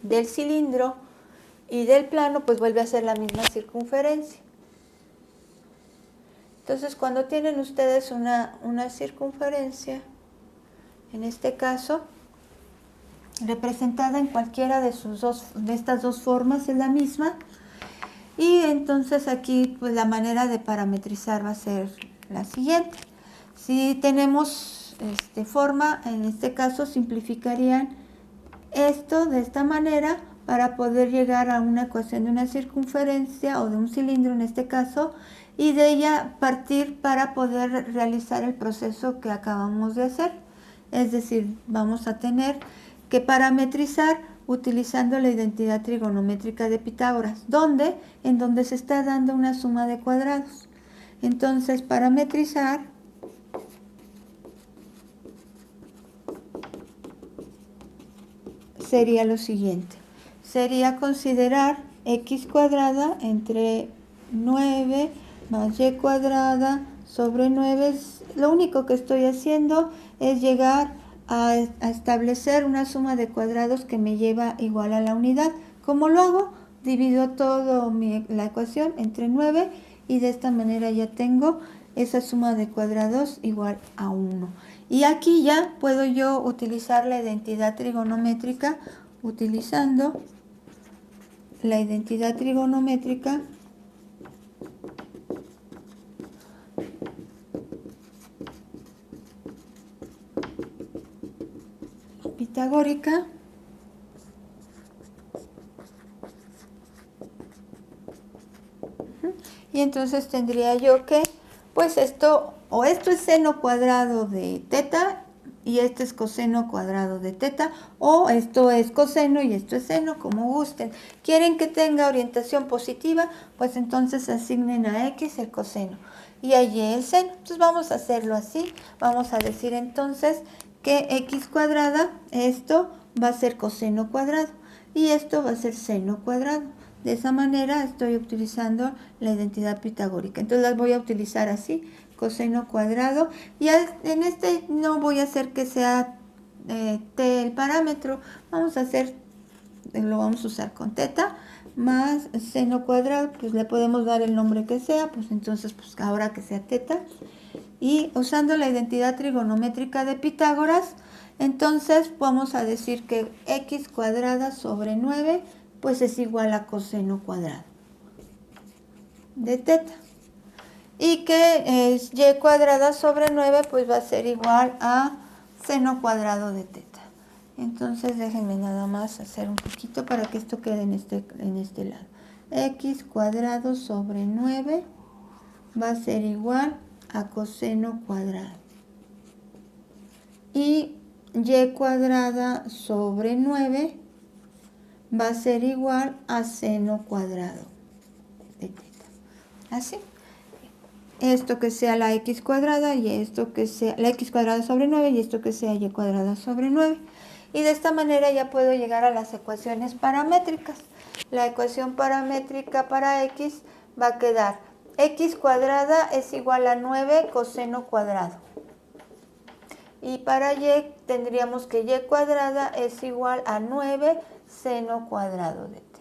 A: del cilindro y del plano pues vuelve a ser la misma circunferencia. Entonces, cuando tienen ustedes una circunferencia, en este caso, representada en cualquiera de estas dos formas es la misma, y entonces aquí pues la manera de parametrizar va a ser la siguiente. Si tenemos forma, en este caso simplificarían esto de esta manera para poder llegar a una ecuación de una circunferencia o de un cilindro en este caso, y de ella partir para poder realizar el proceso que acabamos de hacer. Es decir, vamos a tener que parametrizar utilizando la identidad trigonométrica de Pitágoras, en donde se está dando una suma de cuadrados. Entonces, parametrizar sería lo siguiente. Sería considerar x cuadrada entre 9 más y cuadrada sobre 9. Lo único que estoy haciendo es llegar a establecer una suma de cuadrados que me lleva igual a la unidad. ¿Cómo lo hago? Divido toda la ecuación entre 9 y de esta manera ya tengo esa suma de cuadrados igual a 1. Y aquí ya puedo yo utilizar la identidad trigonométrica utilizando la identidad trigonométrica pitagórica Y entonces tendría yo que, pues esto, o esto es seno cuadrado de teta, y este es coseno cuadrado de teta, o esto es coseno y esto es seno, como gusten. ¿Quieren que tenga orientación positiva? Pues entonces asignen a X el coseno y a Y el seno. Entonces vamos a hacerlo así. Vamos a decir entonces que X cuadrada, esto va a ser coseno cuadrado y esto va a ser seno cuadrado. De esa manera estoy utilizando la identidad pitagórica. Entonces las voy a utilizar así, coseno cuadrado. Y en este no voy a hacer que sea t el parámetro. Vamos a hacer, lo vamos a usar con teta más seno cuadrado. Pues le podemos dar el nombre que sea. Pues entonces, pues ahora que sea teta. Y usando la identidad trigonométrica de Pitágoras, entonces vamos a decir que x cuadrada sobre 9 pues es igual a coseno cuadrado de teta. Y que y cuadrada sobre 9 pues va a ser igual a seno cuadrado de teta. Entonces déjenme nada más hacer un poquito para que esto quede en este lado. X cuadrado sobre 9 va a ser igual a coseno cuadrado. Y y cuadrada sobre 9 va a ser igual a seno cuadrado de teta. Así. Esto que sea la x cuadrada y esto que sea la x cuadrada sobre 9 y esto que sea y cuadrada sobre 9. Y de esta manera ya puedo llegar a las ecuaciones paramétricas. La ecuación paramétrica para x va a quedar x cuadrada es igual a 9 coseno cuadrado. Y para y tendríamos que y cuadrada es igual a 9 seno cuadrado de t.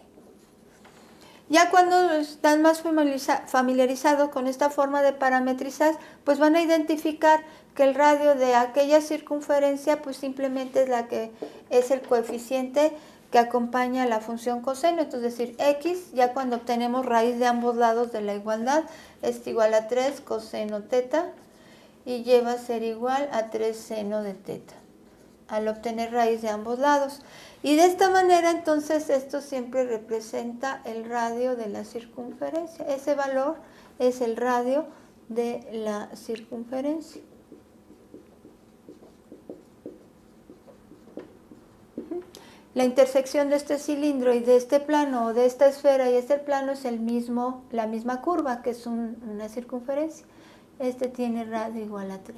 A: Ya cuando están más familiarizados con esta forma de parametrizar, pues van a identificar que el radio de aquella circunferencia pues simplemente es la que es el coeficiente que acompaña a la función coseno. Entonces, decir x, ya cuando obtenemos raíz de ambos lados de la igualdad, es igual a 3 coseno teta y y va a ser igual a 3 seno de teta al obtener raíz de ambos lados. Y de esta manera entonces esto siempre representa el radio de la circunferencia. Ese valor es el radio de la circunferencia. La intersección de este cilindro y de este plano o de esta esfera y este plano es la misma curva, que es una circunferencia. Este tiene radio igual a 3.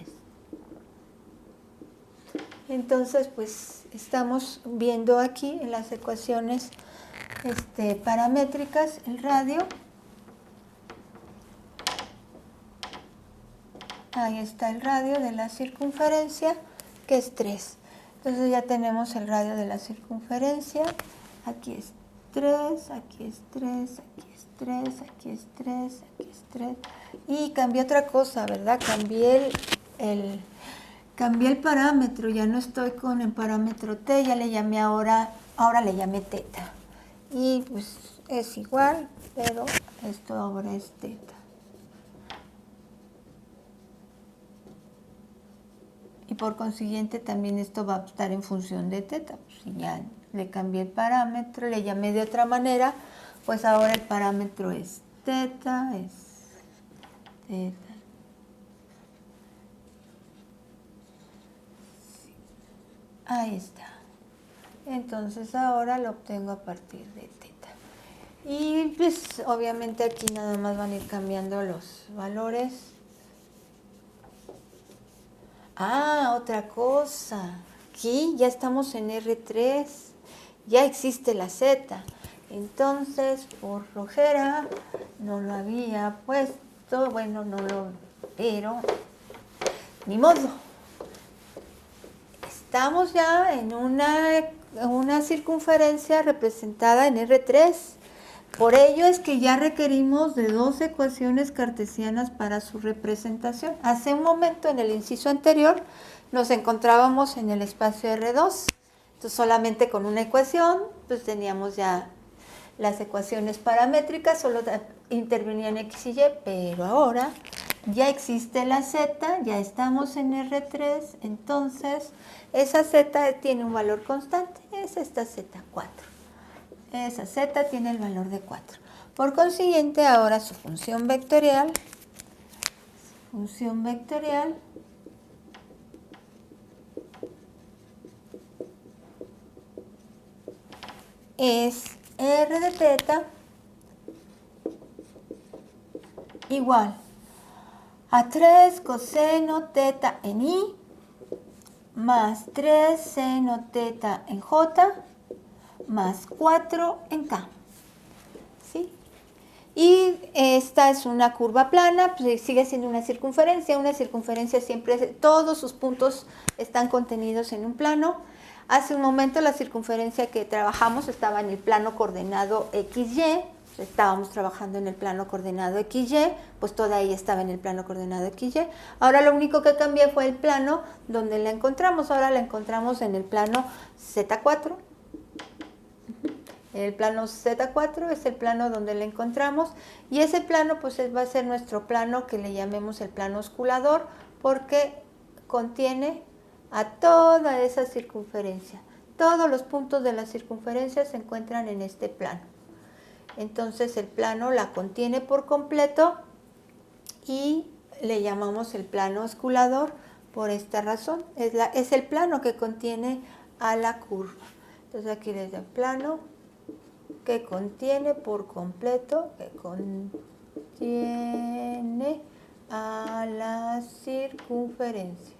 A: Entonces, pues estamos viendo aquí en las ecuaciones paramétricas el radio. Ahí está el radio de la circunferencia, que es 3. Entonces ya tenemos el radio de la circunferencia. Aquí es 3, aquí es 3, aquí es 3, aquí es 3, aquí es 3. Y cambié otra cosa, ¿verdad? Cambié el parámetro, ya no estoy con el parámetro t, ya le llamé ahora le llamé teta. Y pues es igual, pero esto ahora es teta. Y por consiguiente también esto va a estar en función de teta. Pues si ya le cambié el parámetro, le llamé de otra manera, pues ahora el parámetro es teta, es teta. Ahí está. Entonces ahora lo obtengo a partir de teta. Y pues obviamente aquí nada más van a ir cambiando los valores. Ah, otra cosa. Aquí ya estamos en R3. Ya existe la Z. Entonces, por flojera, no lo había puesto. Bueno, pero ni modo. Estamos ya en una circunferencia representada en R3. Por ello es que ya requerimos de 2 ecuaciones cartesianas para su representación. Hace un momento, en el inciso anterior, nos encontrábamos en el espacio R2. Entonces, solamente con una ecuación, pues teníamos ya las ecuaciones paramétricas, solo intervenían X y Y, pero ahora ya existe la Z, ya estamos en R3, entonces esa Z tiene un valor constante, es esta Z4. Esa Z tiene el valor de 4. Por consiguiente, ahora su función vectorial es r de teta igual a 3 coseno teta en i más 3 seno teta en j más 4 en k. ¿Sí? Y esta es una curva plana, pues sigue siendo una circunferencia siempre, todos sus puntos están contenidos en un plano. Hace un momento la circunferencia que trabajamos estaba en el plano coordenado XY, estábamos trabajando en el plano coordenado XY, pues toda ella estaba en el plano coordenado XY. Ahora lo único que cambió fue el plano donde la encontramos, ahora la encontramos en el plano Z4. El plano Z4 es el plano donde la encontramos y ese plano pues va a ser nuestro plano que le llamemos el plano osculador porque contiene a toda esa circunferencia. Todos los puntos de la circunferencia se encuentran en este plano. Entonces el plano la contiene por completo y le llamamos el plano osculador por esta razón. Es el plano que contiene a la curva. Entonces aquí les da plano que contiene por completo, a la circunferencia.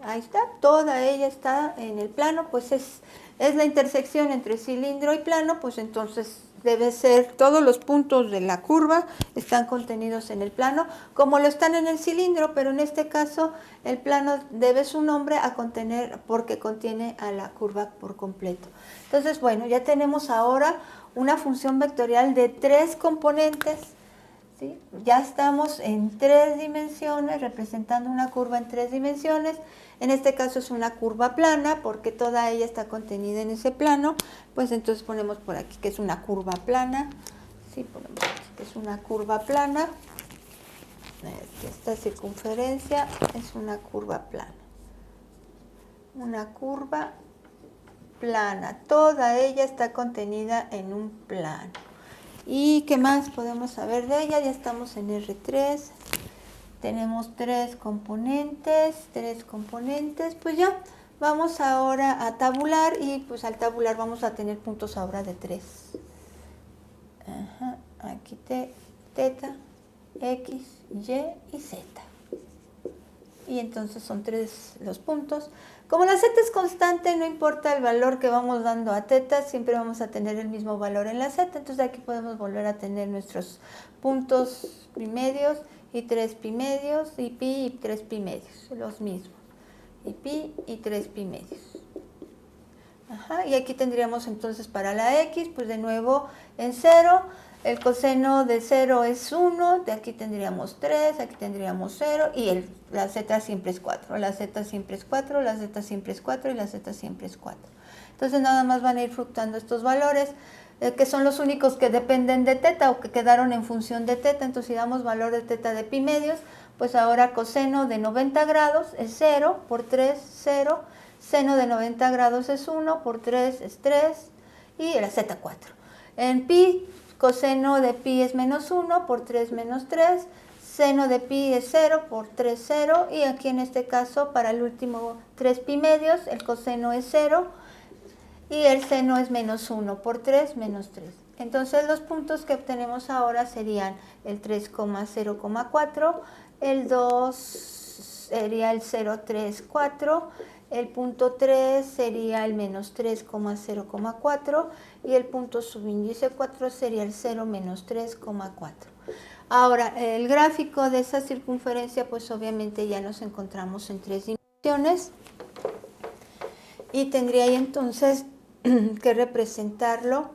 A: Ahí está, toda ella está en el plano, pues es la intersección entre cilindro y plano, pues entonces debe ser, todos los puntos de la curva están contenidos en el plano, como lo están en el cilindro, pero en este caso el plano debe su nombre a contener, porque contiene a la curva por completo. Entonces, bueno, ya tenemos ahora una función vectorial de 3 componentes, ¿sí? Ya estamos en 3 dimensiones, representando una curva en 3 dimensiones. En este caso es una curva plana, porque toda ella está contenida en ese plano, pues entonces ponemos por aquí que es una curva plana, sí, ponemos aquí que es una curva plana, esta circunferencia es una curva plana, toda ella está contenida en un plano. ¿Y qué más podemos saber de ella? Ya estamos en R3. Tenemos 3 componentes, pues ya vamos ahora a tabular y pues al tabular vamos a tener puntos ahora de 3. Aquí teta, X, Y y Z. Y entonces son 3 los puntos. Como la Z es constante, no importa el valor que vamos dando a teta, siempre vamos a tener el mismo valor en la Z. Entonces aquí podemos volver a tener nuestros puntos pi medios y 3 pi medios, y pi y 3 pi medios, los mismos. Y pi y 3 pi medios. Y aquí tendríamos entonces para la X, pues de nuevo en 0. El coseno de 0 es 1, de aquí tendríamos 3, aquí tendríamos 0, y la Z siempre es 4, la Z siempre es 4, la Z siempre es 4 y la Z siempre es 4. Entonces nada más van a ir fluctuando estos valores, que son los únicos que dependen de teta o que quedaron en función de teta. Entonces si damos valor de teta de pi medios, pues ahora coseno de 90 grados es 0, por 3, 0, seno de 90 grados es 1, por 3 es 3, y la Z 4. En pi, coseno de pi es menos 1, por 3 menos 3, seno de pi es 0, por 3 0, y aquí en este caso para el último 3 pi medios el coseno es 0 y el seno es menos 1, por 3 menos 3. Entonces los puntos que obtenemos ahora serían el 3,0,4, el 2 sería el 0,34, el punto 3 sería el menos 3,0,4 y el punto subíndice 4 sería el 0 menos 3,4. Ahora, el gráfico de esa circunferencia, pues obviamente ya nos encontramos en 3 dimensiones y tendría ahí entonces que representarlo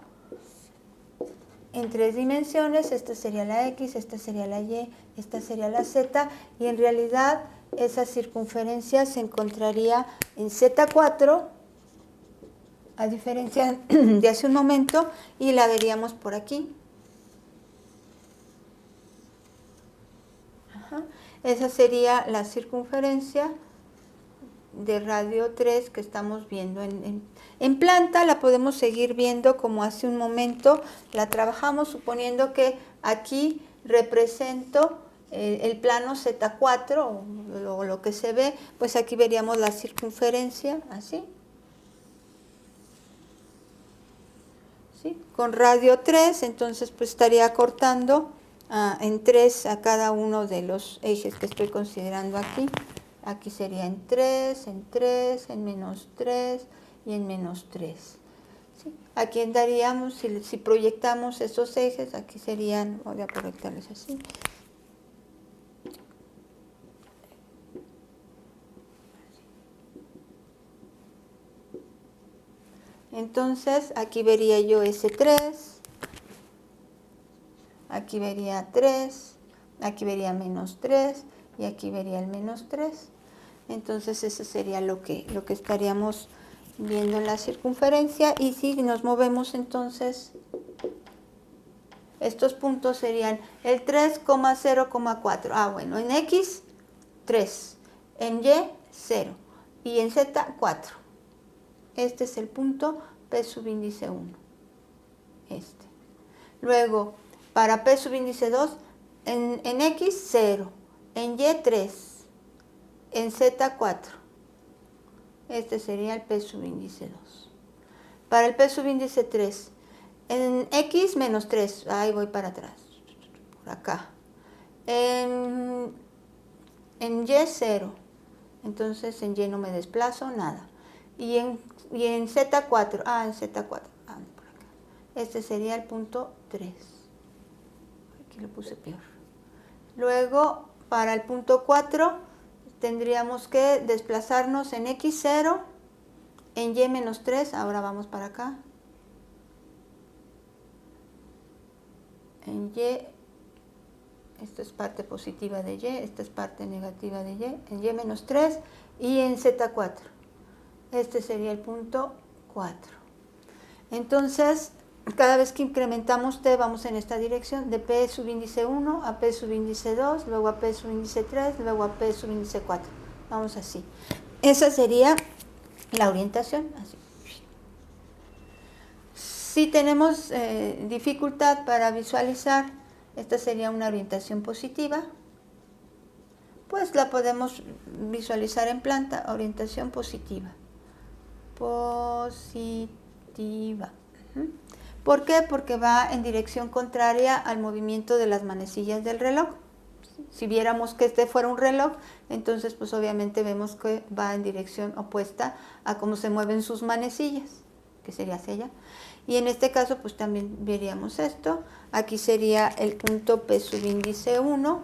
A: en 3 dimensiones. Esta sería la X, esta sería la Y, esta sería la Z, y en realidad esa circunferencia se encontraría en Z4, a diferencia de hace un momento, y la veríamos por aquí. Esa sería la circunferencia de radio 3 que estamos viendo en planta. La podemos seguir viendo como hace un momento la trabajamos, suponiendo que aquí represento el plano Z4 o lo que se ve, pues aquí veríamos la circunferencia así. ¿Sí? Con radio 3, entonces pues estaría cortando en 3 a cada uno de los ejes que estoy considerando aquí. Aquí sería en 3, en menos 3 y en menos 3. ¿Sí? Aquí andaríamos, si proyectamos esos ejes, aquí serían, voy a proyectarles así. Entonces aquí vería yo ese 3, aquí vería 3, aquí vería menos 3 y aquí vería el menos 3. Entonces eso sería lo que estaríamos viendo en la circunferencia. Y si nos movemos entonces, estos puntos serían el 3,0,4. Bueno, en X 3, en Y 0 y en Z 4. Este es el punto P subíndice 1. Luego, para P subíndice 2, en X 0, en Y 3. En Z4, este sería el P subíndice 2. Para el P subíndice 3, en X menos 3, ahí voy para atrás, por acá. En Y 0, entonces en Y no me desplazo, nada. Y en Z4, en Z4, por acá. Este sería el punto 3. Aquí lo puse peor. Luego, para el punto 4, tendríamos que desplazarnos en X0, en Y menos 3, ahora vamos para acá. En Y, esta es parte positiva de Y, esta es parte negativa de Y, en Y menos 3 y en Z4. Este sería el punto 4. Entonces, cada vez que incrementamos T, vamos en esta dirección, de P subíndice 1 a P subíndice 2, luego a P subíndice 3, luego a P subíndice 4. Vamos así. Esa sería la orientación. Así. Si tenemos dificultad para visualizar, esta sería una orientación positiva, pues la podemos visualizar en planta, orientación positiva. Positiva. ¿Por qué? Porque va en dirección contraria al movimiento de las manecillas del reloj. Si viéramos que este fuera un reloj, entonces pues obviamente vemos que va en dirección opuesta a cómo se mueven sus manecillas, que sería hacia allá. Y en este caso pues también veríamos esto. Aquí sería el punto P subíndice 1,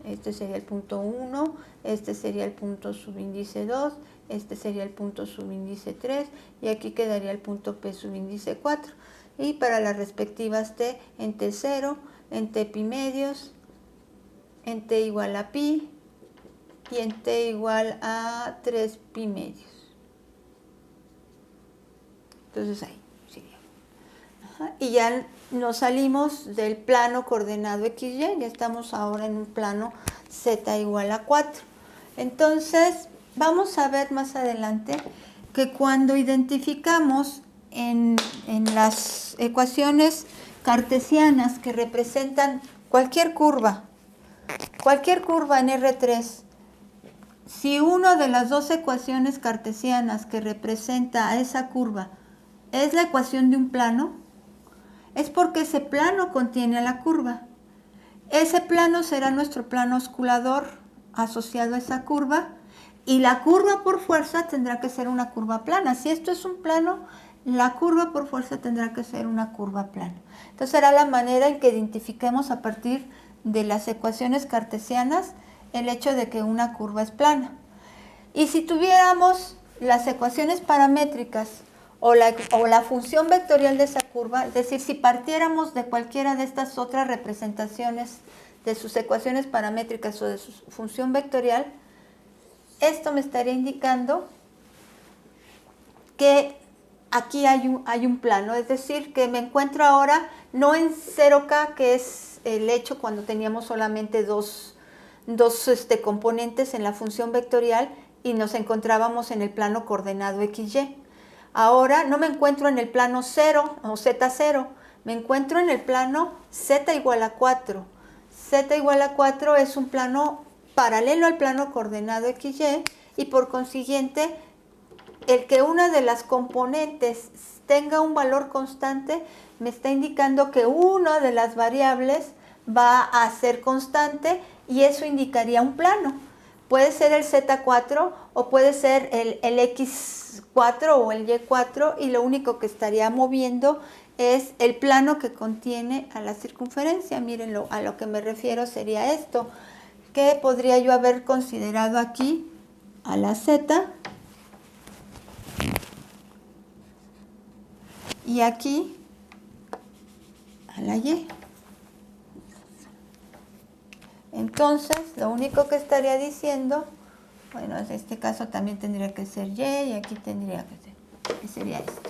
A: este sería el punto 1, este sería el punto subíndice 2, este sería el punto subíndice 3 y aquí quedaría el punto P subíndice 4. Y para las respectivas T, en T0, en T pi medios, en T igual a pi y en T igual a 3 pi medios. Entonces ahí sería. Y ya nos salimos del plano coordenado XY, ya estamos ahora en un plano Z igual a 4. Entonces vamos a ver más adelante que cuando identificamos en las ecuaciones cartesianas que representan cualquier curva en R3, si una de las dos ecuaciones cartesianas que representa a esa curva es la ecuación de un plano, es porque ese plano contiene a la curva. Ese plano será nuestro plano osculador asociado a esa curva y la curva por fuerza tendrá que ser una curva plana. Si esto es un plano, la curva por fuerza tendrá que ser una curva plana. Entonces será la manera en que identifiquemos a partir de las ecuaciones cartesianas el hecho de que una curva es plana. Y si tuviéramos las ecuaciones paramétricas o la función vectorial de esa curva, es decir, si partiéramos de cualquiera de estas otras representaciones de sus ecuaciones paramétricas o de su función vectorial, esto me estaría indicando que aquí hay un plano, es decir, que me encuentro ahora no en 0K, que es el hecho cuando teníamos solamente dos componentes en la función vectorial, y nos encontrábamos en el plano coordenado XY. Ahora no me encuentro en el plano 0 o Z0, me encuentro en el plano Z igual a 4. Z igual a 4 es un plano paralelo al plano coordenado XY y por consiguiente el que una de las componentes tenga un valor constante me está indicando que una de las variables va a ser constante y eso indicaría un plano. Puede ser el Z4 o puede ser el X4 o el Y4 y lo único que estaría moviendo es el plano que contiene a la circunferencia. Mírenlo, a lo que me refiero sería esto, que podría yo haber considerado aquí a la Z y aquí a la Y. Entonces, lo único que estaría diciendo, bueno, en este caso también tendría que ser Y y aquí tendría que ser, que sería esto.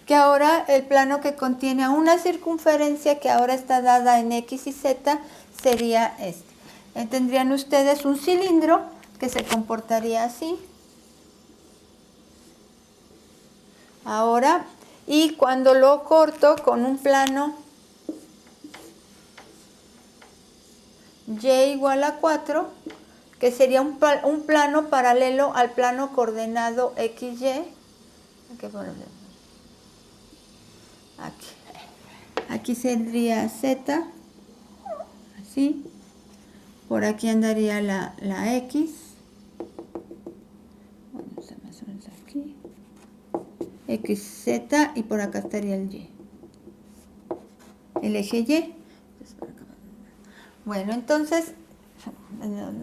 A: Que ahora el plano que contiene a una circunferencia que ahora está dada en X y Z sería este. Tendrían ustedes un cilindro que se comportaría así. Ahora, y cuando lo corto con un plano Y igual a 4, que sería un plano paralelo al plano coordenado XY. Aquí sería Z, así. Por aquí andaría la X. Bueno, más o menos aquí. XZ y por acá estaría el Y. El eje Y. Bueno, entonces,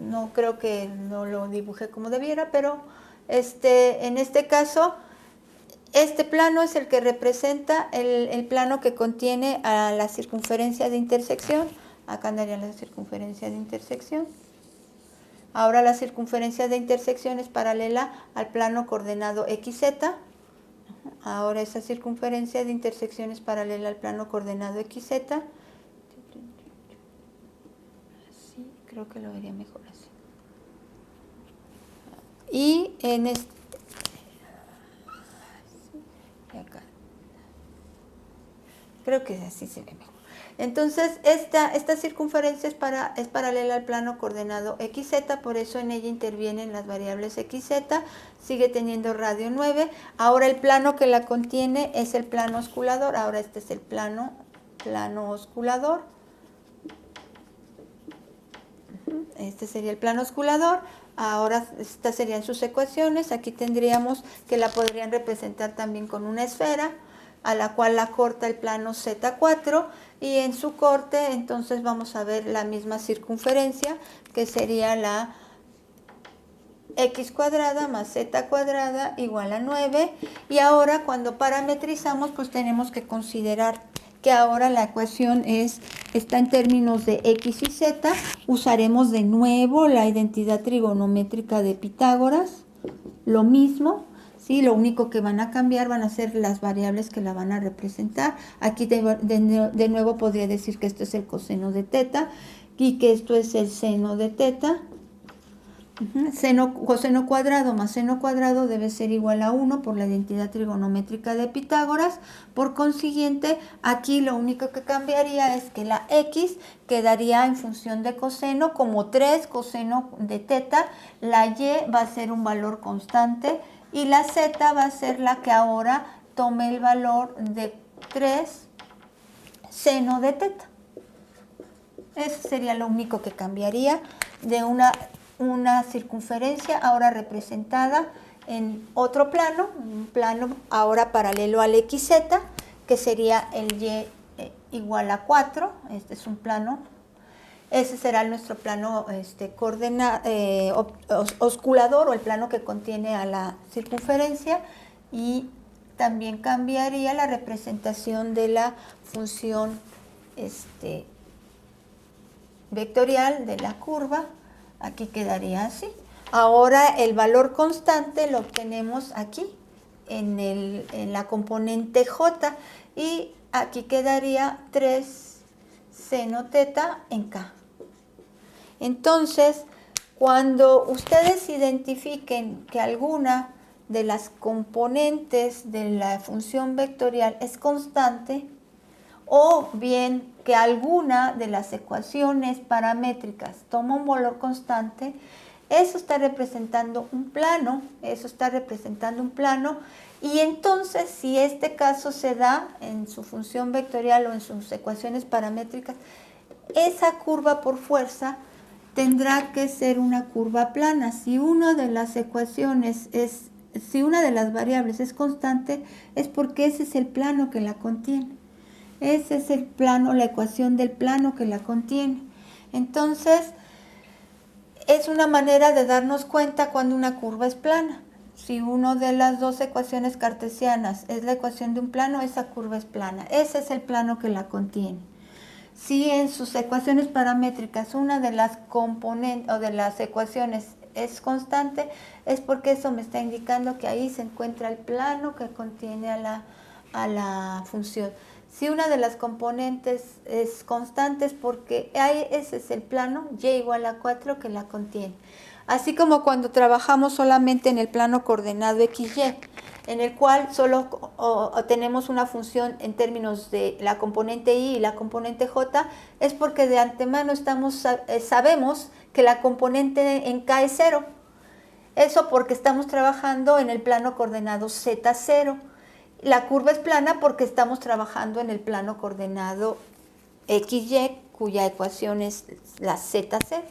A: no creo que no lo dibujé como debiera, pero en este caso, este plano es el que representa el plano que contiene a la circunferencia de intersección. Acá andaría la circunferencia de intersección. Ahora la circunferencia de intersección es paralela al plano coordenado XZ. Ahora esa circunferencia de intersección es paralela al plano coordenado XZ. Así, creo que lo vería mejor así. Y en este... Y acá. Creo que así se ve mejor. Entonces, esta circunferencia es paralela al plano coordenado XZ, por eso en ella intervienen las variables XZ, sigue teniendo radio 9. Ahora el plano que la contiene es el plano osculador, ahora este es el plano osculador. Este sería el plano osculador. Ahora estas serían sus ecuaciones. Aquí tendríamos que la podrían representar también con una esfera, a la cual la corta el plano Z4 y en su corte entonces vamos a ver la misma circunferencia que sería la X cuadrada más Z cuadrada igual a 9 y ahora cuando parametrizamos pues tenemos que considerar que ahora la ecuación está en términos de X y Z, usaremos de nuevo la identidad trigonométrica de Pitágoras, lo mismo. Sí, lo único que van a cambiar van a ser las variables que la van a representar. Aquí de nuevo podría decir que esto es el coseno de teta y que esto es el seno de teta. Coseno cuadrado más seno cuadrado debe ser igual a 1 por la identidad trigonométrica de Pitágoras. Por consiguiente, aquí lo único que cambiaría es que la X quedaría en función de coseno como 3 coseno de teta. La Y va a ser un valor constante y la Z va a ser la que ahora tome el valor de 3 seno de teta. Eso sería lo único que cambiaría de una circunferencia ahora representada en otro plano, un plano ahora paralelo al XZ, que sería el Y igual a 4. Este es un plano. Ese será nuestro plano osculador o el plano que contiene a la circunferencia y también cambiaría la representación de la función vectorial de la curva. Aquí quedaría así. Ahora el valor constante lo obtenemos aquí en la componente J, y aquí quedaría 3 seno teta en K. Entonces, cuando ustedes identifiquen que alguna de las componentes de la función vectorial es constante, o bien que alguna de las ecuaciones paramétricas toma un valor constante, eso está representando un plano, y entonces si este caso se da en su función vectorial o en sus ecuaciones paramétricas, esa curva por fuerza tendrá que ser una curva plana. Si una de las variables es constante, es porque ese es el plano que la contiene. Ese es el plano, la ecuación del plano que la contiene. Entonces, es una manera de darnos cuenta cuando una curva es plana. Si una de las dos ecuaciones cartesianas es la ecuación de un plano, esa curva es plana. Ese es el plano que la contiene. Si en sus ecuaciones paramétricas una de las componentes o de las ecuaciones es constante, es porque eso me está indicando que ahí se encuentra el plano que contiene a la función. Si una de las componentes es constante, es porque ese es el plano y igual a 4 que la contiene. Así como cuando trabajamos solamente en el plano coordenado XY, en el cual solo tenemos una función en términos de la componente Y y la componente J, es porque de antemano sabemos que la componente en K es 0. Eso porque estamos trabajando en el plano coordenado Z0. La curva es plana porque estamos trabajando en el plano coordenado XY, cuya ecuación es la Z0.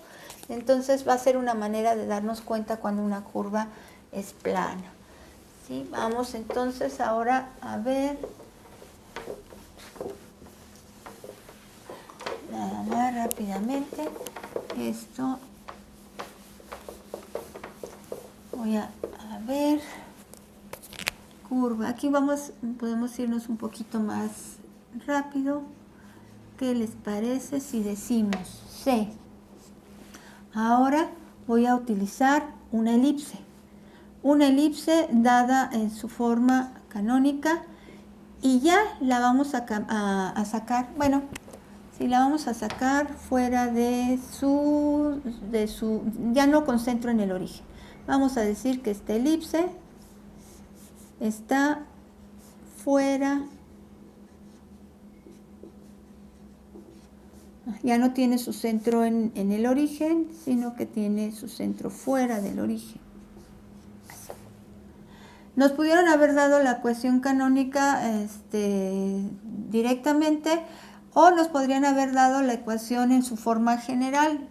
A: Entonces va a ser una manera de darnos cuenta cuando una curva es plana. ¿Sí? Vamos entonces ahora a ver nada más rápidamente esto. Voy a ver curva. Aquí podemos irnos un poquito más rápido. ¿Qué les parece si decimos C? Ahora voy a utilizar una elipse. Una elipse dada en su forma canónica, y ya la vamos a sacar, bueno, si la vamos a sacar fuera de su, ya no concentro en el origen. Vamos a decir que esta elipse está fuera, ya no tiene su centro en el origen, sino que tiene su centro fuera del origen. Nos pudieron haber dado la ecuación canónica directamente, o nos podrían haber dado la ecuación en su forma general,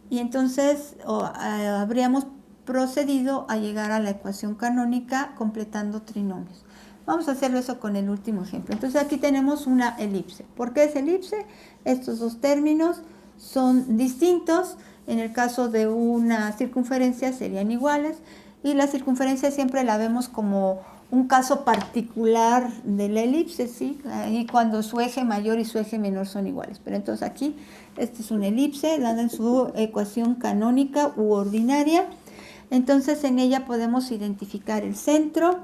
A: y entonces habríamos procedido a llegar a la ecuación canónica completando trinomios. Vamos a hacerlo eso con el último ejemplo. Entonces aquí tenemos una elipse. ¿Por qué es elipse? Estos dos términos son distintos. En el caso de una circunferencia serían iguales, y la circunferencia siempre la vemos como un caso particular de la elipse, ¿sí? Ahí cuando su eje mayor y su eje menor son iguales. Pero entonces aquí, esta es una elipse dada en su ecuación canónica u ordinaria. Entonces en ella podemos identificar el centro.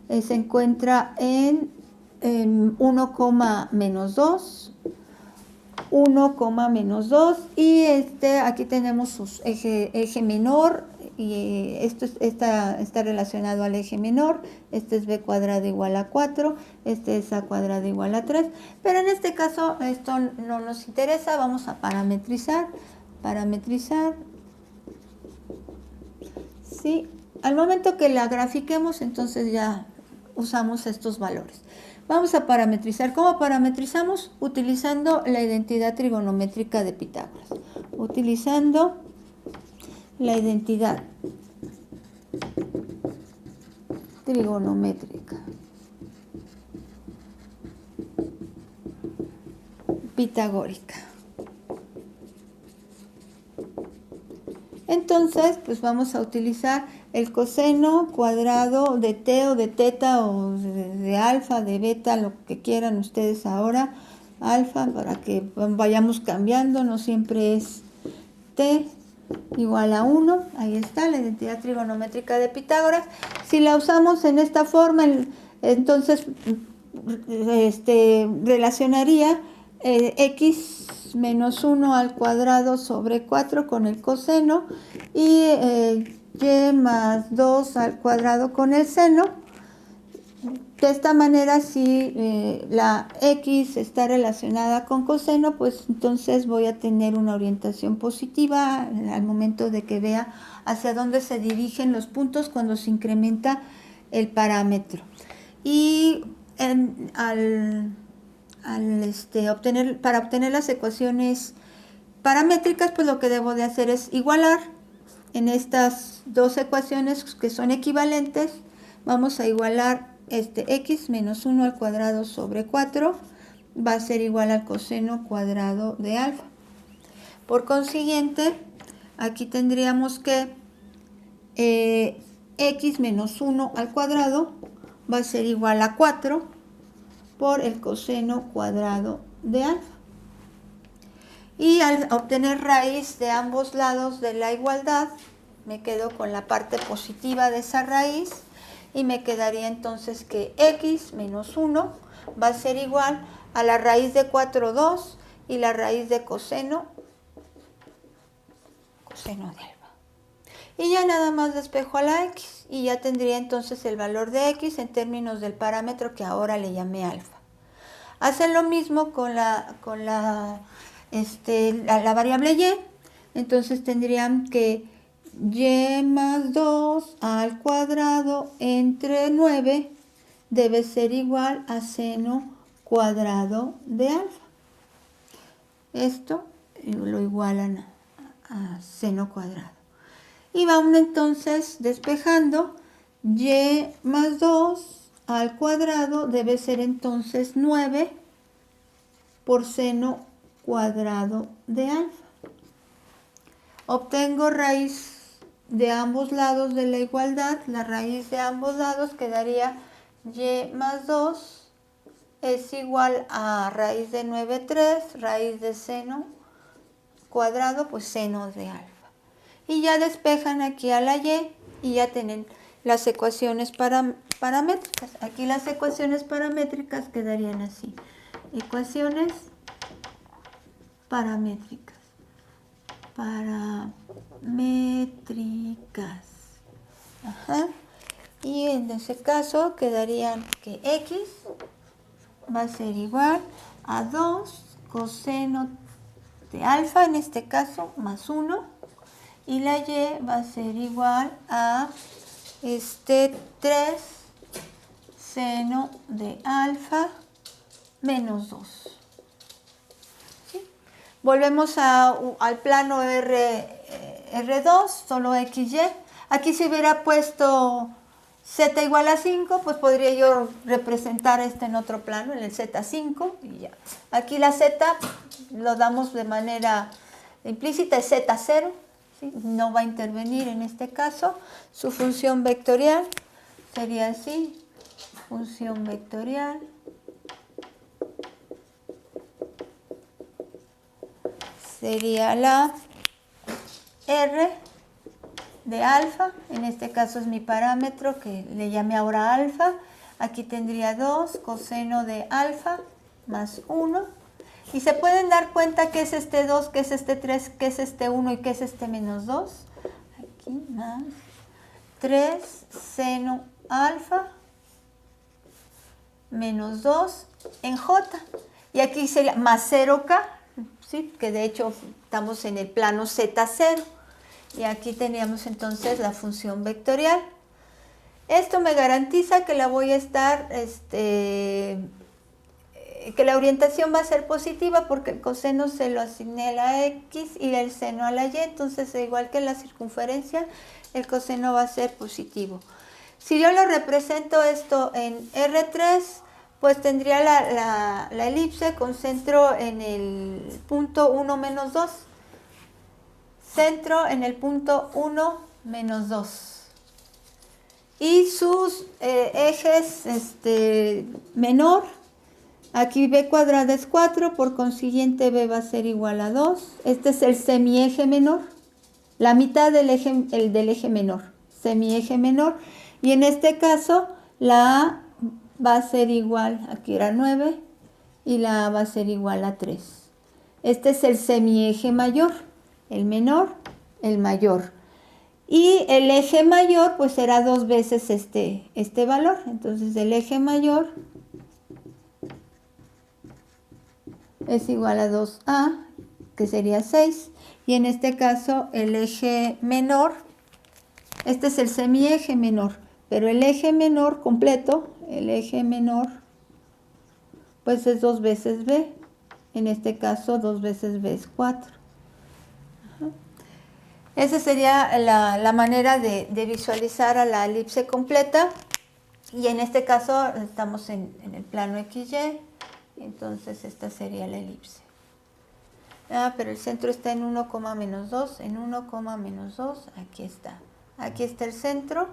A: Se encuentra en 1, menos 2, 1, menos 2, y aquí tenemos su eje menor, y esto está relacionado al eje menor. Este es b cuadrado igual a 4, este es a cuadrado igual a 3, pero en este caso esto no nos interesa. Vamos a parametrizar, ¿sí? Al momento que la grafiquemos, entonces ya usamos estos valores. Vamos a parametrizar. ¿Cómo parametrizamos? Utilizando la identidad trigonométrica de Pitágoras. Utilizando la identidad trigonométrica pitagórica. Entonces, pues vamos a utilizar el coseno cuadrado de t o de teta o de alfa, de beta, lo que quieran ustedes ahora, alfa, para que vayamos cambiando, no siempre es t, igual a 1. Ahí está la identidad trigonométrica de Pitágoras. Si la usamos en esta forma, entonces relacionaría x menos 1 al cuadrado sobre 4 con el coseno y y más 2 al cuadrado con el seno. De esta manera, si la x está relacionada con coseno, pues entonces voy a tener una orientación positiva al momento de que vea hacia dónde se dirigen los puntos cuando se incrementa el parámetro. Y para obtener las ecuaciones paramétricas, pues lo que debo de hacer es igualar en estas dos ecuaciones que son equivalentes. Vamos a igualar x menos 1 al cuadrado sobre 4 va a ser igual al coseno cuadrado de alfa. Por consiguiente, aquí tendríamos que x menos 1 al cuadrado va a ser igual a 4 por el coseno cuadrado de alfa. Y al obtener raíz de ambos lados de la igualdad, me quedo con la parte positiva de esa raíz y me quedaría entonces que x menos 1 va a ser igual a la raíz de 4, 2 y la raíz de coseno de alfa. Y ya nada más despejo a la x y ya tendría entonces el valor de x en términos del parámetro que ahora le llamé alfa. Hacen lo mismo con la variable y, entonces tendrían que y más 2 al cuadrado entre 9 debe ser igual a seno cuadrado de alfa. Esto lo igualan a seno cuadrado. Y vamos entonces despejando. Y más 2 al cuadrado debe ser entonces 9 por seno cuadrado de alfa. Obtengo raíz de ambos lados de la igualdad. La raíz de ambos lados quedaría y más 2 es igual a raíz de 9, 3, raíz de seno cuadrado, pues seno de alfa. Y ya despejan aquí a la y ya tienen las ecuaciones paramétricas. Aquí las ecuaciones paramétricas quedarían así. Ecuaciones paramétricas. Ajá. Y en ese caso quedarían que x va a ser igual a 2 coseno de alfa, en este caso, más 1. Y la y va a ser igual a 3 seno de alfa menos 2. ¿Sí? Volvemos al plano R2, solo XY. Aquí si hubiera puesto z igual a 5, pues podría yo representar en otro plano, en el Z5, y ya. Aquí la z lo damos de manera implícita, es Z0, ¿sí? No va a intervenir en este caso. Su función vectorial sería así, función vectorial sería la R de alfa, en este caso es mi parámetro que le llamé ahora alfa. Aquí tendría 2 coseno de alfa más 1. Y se pueden dar cuenta que es este 2, que es este 3, que es este 1 y que es este menos 2. Aquí más 3 seno alfa menos 2 en J. Y aquí sería más 0K, ¿sí? Que de hecho estamos en el plano Z0. Y aquí teníamos entonces la función vectorial. Esto me garantiza que la voy a estar, que la orientación va a ser positiva porque el coseno se lo asigné a la X y el seno a la Y. Entonces, igual que la circunferencia, el coseno va a ser positivo. Si yo lo represento esto en R3, pues tendría la elipse con centro en el punto 1 menos 2. Centro en el punto 1 menos 2. Y sus ejes menor, aquí b cuadrada es 4, por consiguiente b va a ser igual a 2. Este es el semieje menor. la mitad del eje menor, semieje menor. Y en este caso, la A va a ser igual, aquí era 9, y la A va a ser igual a 3. Este es el semieje mayor, el menor, el mayor. Y el eje mayor, pues será 2 veces este valor. Entonces el eje mayor es igual a 2A, que sería 6. Y en este caso el eje menor, este es el semieje menor, pero el eje menor completo, el eje menor, pues es 2 veces B. En este caso 2 veces B es 4. Esa sería la manera de visualizar a la elipse completa. Y en este caso estamos en el plano XY. Entonces esta sería la elipse. Pero el centro está en 1, menos 2. En 1, menos 2, aquí está. Aquí está el centro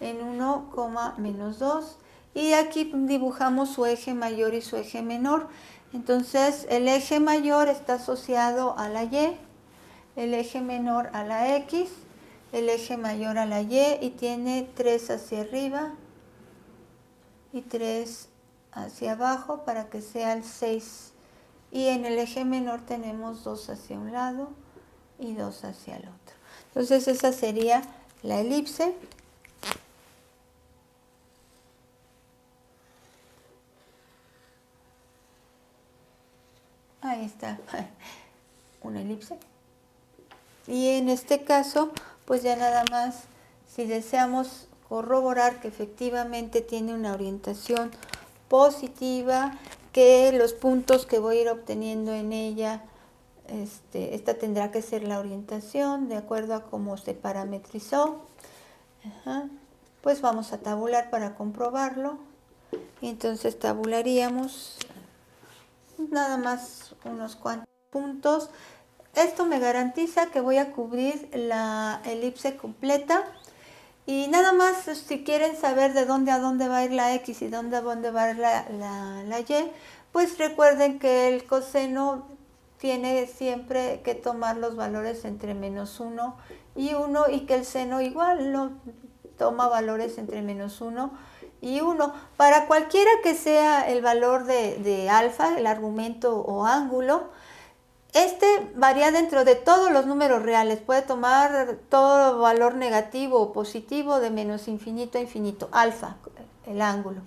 A: en 1, menos 2. Y aquí dibujamos su eje mayor y su eje menor. Entonces el eje mayor está asociado a la Y, el eje menor a la X, el eje mayor a la Y, y tiene 3 hacia arriba y 3 hacia abajo para que sea el 6. Y en el eje menor tenemos 2 hacia un lado y 2 hacia el otro. Entonces esa sería la elipse. Ahí está, una elipse. Y en este caso, pues ya nada más, si deseamos corroborar que efectivamente tiene una orientación positiva, que los puntos que voy a ir obteniendo en ella, esta tendrá que ser la orientación de acuerdo a cómo se parametrizó. Pues vamos a tabular para comprobarlo. Y entonces tabularíamos nada más unos cuantos puntos. Esto me garantiza que voy a cubrir la elipse completa. Y nada más, si quieren saber de dónde a dónde va a ir la X y dónde a dónde va a ir la Y, pues recuerden que el coseno tiene siempre que tomar los valores entre menos 1 y 1, y que el seno igual no toma valores entre menos 1 y 1. Para cualquiera que sea el valor de alfa, el argumento o ángulo, varía dentro de todos los números reales, puede tomar todo valor negativo o positivo de menos infinito a infinito, alfa, el ángulo.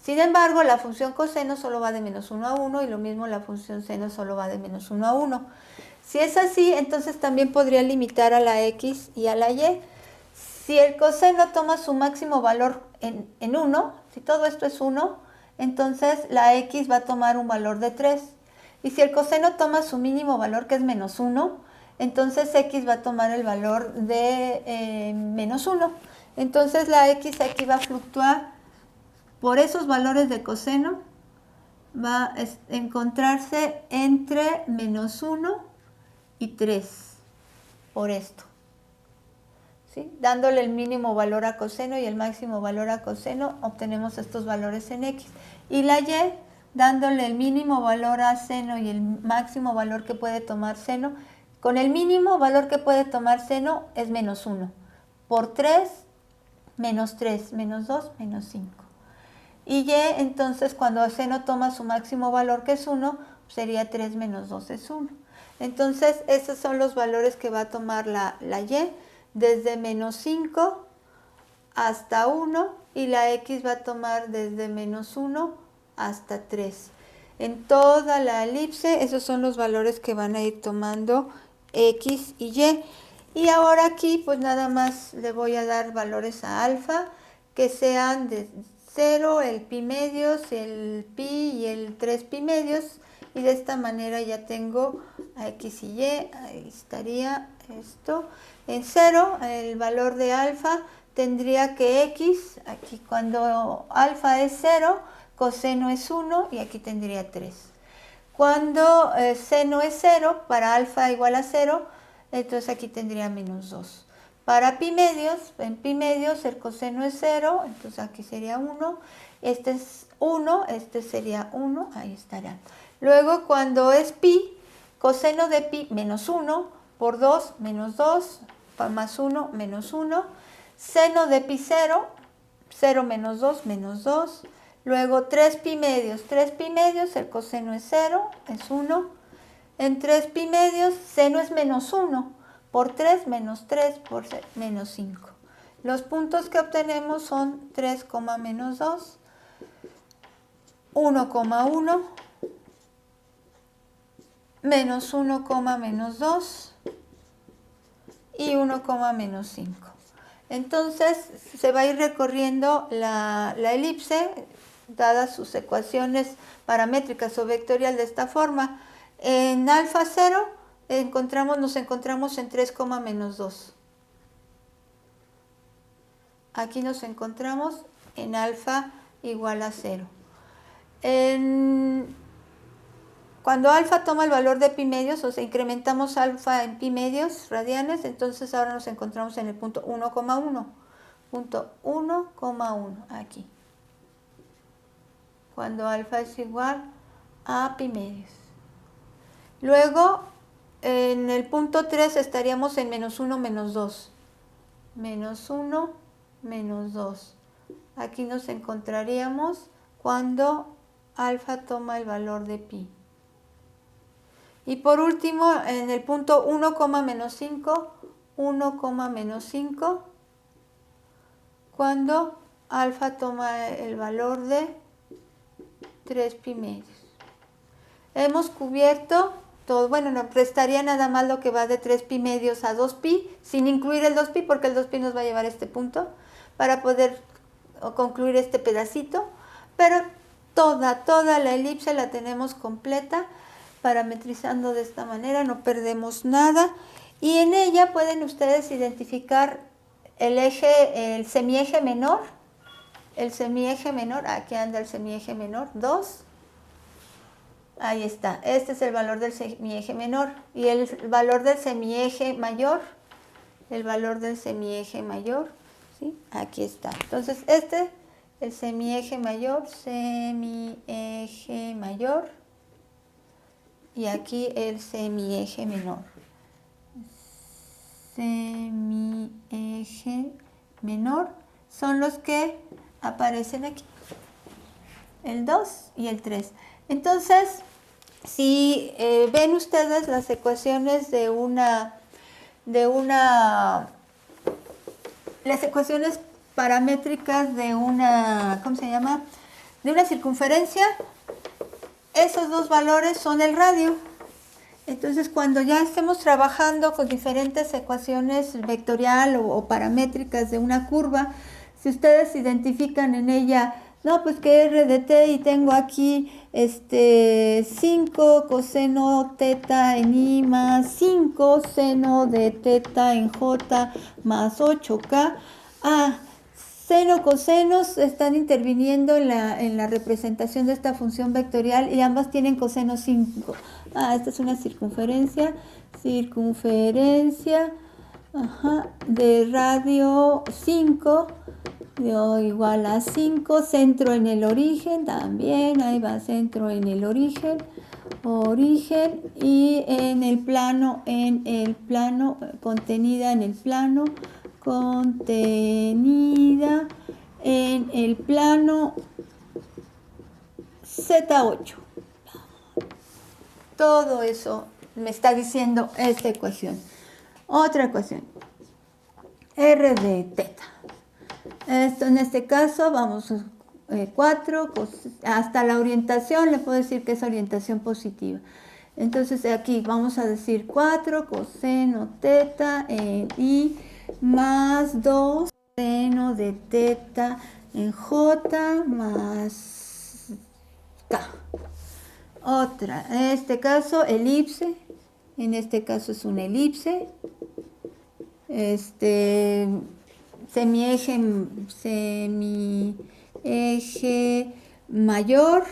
A: Sin embargo, la función coseno solo va de menos 1 a 1 y lo mismo la función seno solo va de menos 1 a 1. Si es así, entonces también podría limitar a la X y a la Y. Si el coseno toma su máximo valor en 1, si todo esto es 1, entonces la X va a tomar un valor de 3. Y si el coseno toma su mínimo valor, que es menos 1, entonces X va a tomar el valor de menos 1. Entonces la X aquí va a fluctuar por esos valores de coseno, va a encontrarse entre menos 1 y 3, por esto. ¿Sí? Dándole el mínimo valor a coseno y el máximo valor a coseno, obtenemos estos valores en X. Y la Y, dándole el mínimo valor a seno y el máximo valor que puede tomar seno, con el mínimo valor que puede tomar seno es menos 1. Por 3, menos 3, menos 2, menos 5. Y Y, entonces, cuando seno toma su máximo valor, que es 1, sería 3 menos 2 es 1. Entonces, esos son los valores que va a tomar la Y, desde menos 5 hasta 1, y la X va a tomar desde menos 1 hasta 3. En toda la elipse, esos son los valores que van a ir tomando X y Y. Y ahora aquí, pues nada más le voy a dar valores a alfa, que sean de 0, el pi medios, el pi y el 3 pi medios. Y de esta manera ya tengo a X y Y, ahí estaría esto. En 0, el valor de alfa tendría que X, aquí cuando alfa es 0, coseno es 1 y aquí tendría 3. Cuando seno es 0, para alfa igual a 0, entonces aquí tendría menos 2. Para pi medios, en pi medios el coseno es 0, entonces aquí sería 1. Este es 1, este sería 1, ahí estará. Luego cuando es pi, coseno de pi menos 1, por 2, menos 2, más 1, menos 1. Seno de pi 0, 0 menos 2, menos 2. Luego 3 pi medios, el coseno es 0, es 1. En 3 pi medios, seno es menos 1, por 3, menos 3, por menos 5. Los puntos que obtenemos son 3, menos 2, 1,1, menos 1, menos 2 y 1, menos 5. Entonces se va a ir recorriendo la elipse, dadas sus ecuaciones paramétricas o vectorial de esta forma. En alfa 0 nos encontramos en 3, menos 2. Aquí nos encontramos en alfa igual a 0. Cuando alfa toma el valor de pi medios, o sea, incrementamos alfa en pi medios radianes, entonces ahora nos encontramos en el punto 1,1. Punto 1,1 aquí. Cuando alfa es igual a pi medios. Luego, en el punto 3 estaríamos en menos 1, menos 2. Menos 1, menos 2. Aquí nos encontraríamos cuando alfa toma el valor de pi. Y por último, en el punto 1, menos 5, 1, menos 5, cuando alfa toma el valor de 3 pi medios. Hemos cubierto todo, bueno, nos restaría nada más lo que va de 3 pi medios a 2 pi, sin incluir el 2 pi, porque el 2 pi nos va a llevar a este punto, para poder concluir este pedacito, pero toda la elipse la tenemos completa, parametrizando de esta manera, no perdemos nada, y en ella pueden ustedes identificar el semieje menor, aquí anda el semieje menor, 2, ahí está, este es el valor del semieje menor, y el valor del semieje mayor, ¿sí? Aquí está. Entonces el semieje mayor, y aquí el semieje menor. Semieje menor son los que aparecen aquí, el 2 y el 3. Entonces, si ven ustedes las ecuaciones las ecuaciones paramétricas de una, ¿cómo se llama? De una circunferencia, esos dos valores son el radio. Entonces, cuando ya estemos trabajando con diferentes ecuaciones vectorial o paramétricas de una curva, si ustedes identifican en ella, no, pues que R de t y tengo aquí 5 coseno teta en I más 5 seno de teta en J más 8K. Seno, cosenos están interviniendo en la representación de esta función vectorial y ambas tienen coseno 5. Esta es una circunferencia de radio 5, igual a 5, centro en el origen, también, ahí va centro en el origen, y en el plano, contenida en el plano Z8. Todo eso me está diciendo esta ecuación. Otra ecuación, R de teta. Esto en este caso vamos 4, hasta la orientación le puedo decir que es orientación positiva. Entonces aquí vamos a decir 4 coseno teta en I más 2 seno de teta en J más K. Otra, en este caso elipse, en este caso es una elipse, semieje mayor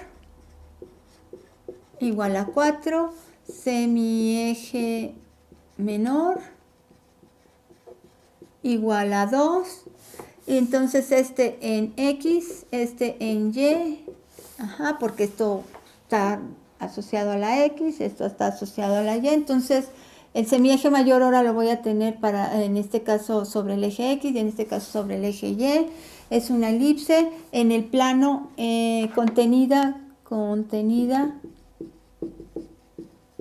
A: igual a 4, semieje menor igual a 2, y entonces este en X, este en Y, porque esto está asociado a la X, esto está asociado a la Y, entonces El semieje mayor ahora lo voy a tener en este caso sobre el eje X y en este caso sobre el eje Y. Es una elipse en el plano contenida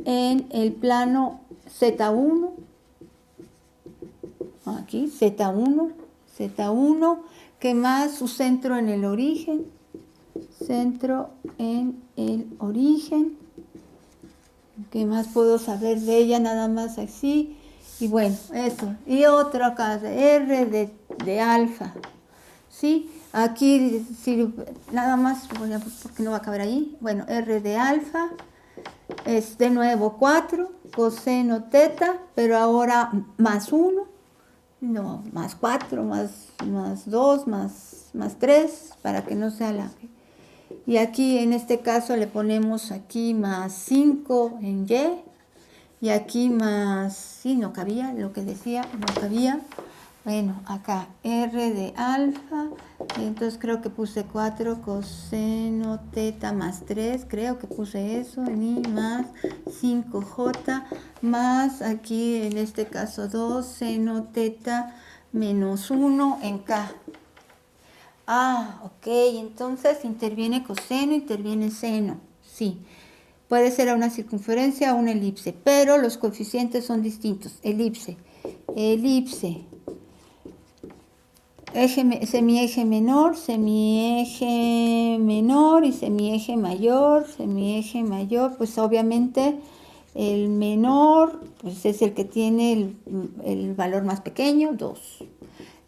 A: en el plano Z1, aquí Z1, que más su centro en el origen, ¿qué más puedo saber de ella? Nada más así, y bueno, eso, y otro acá, R de alfa, ¿sí? Aquí, sí, nada más, porque no va a caber ahí, bueno, R de alfa, es de nuevo 4, coseno teta, pero ahora más 1, no, más 4, más 2, más 3, para que no sea la... Y aquí en este caso le ponemos aquí más 5 en Y, y aquí más, sí, no cabía, lo que decía, no cabía. Bueno, acá R de alfa, y entonces creo que puse 4 coseno teta más 3, creo que puse eso, y más 5J, más aquí en este caso 2 seno teta menos 1 en K. Ok, entonces interviene coseno, interviene seno, sí. Puede ser a una circunferencia o una elipse, pero los coeficientes son distintos. Elipse, semieje menor y semieje mayor, pues obviamente el menor pues es el que tiene el valor más pequeño, 2.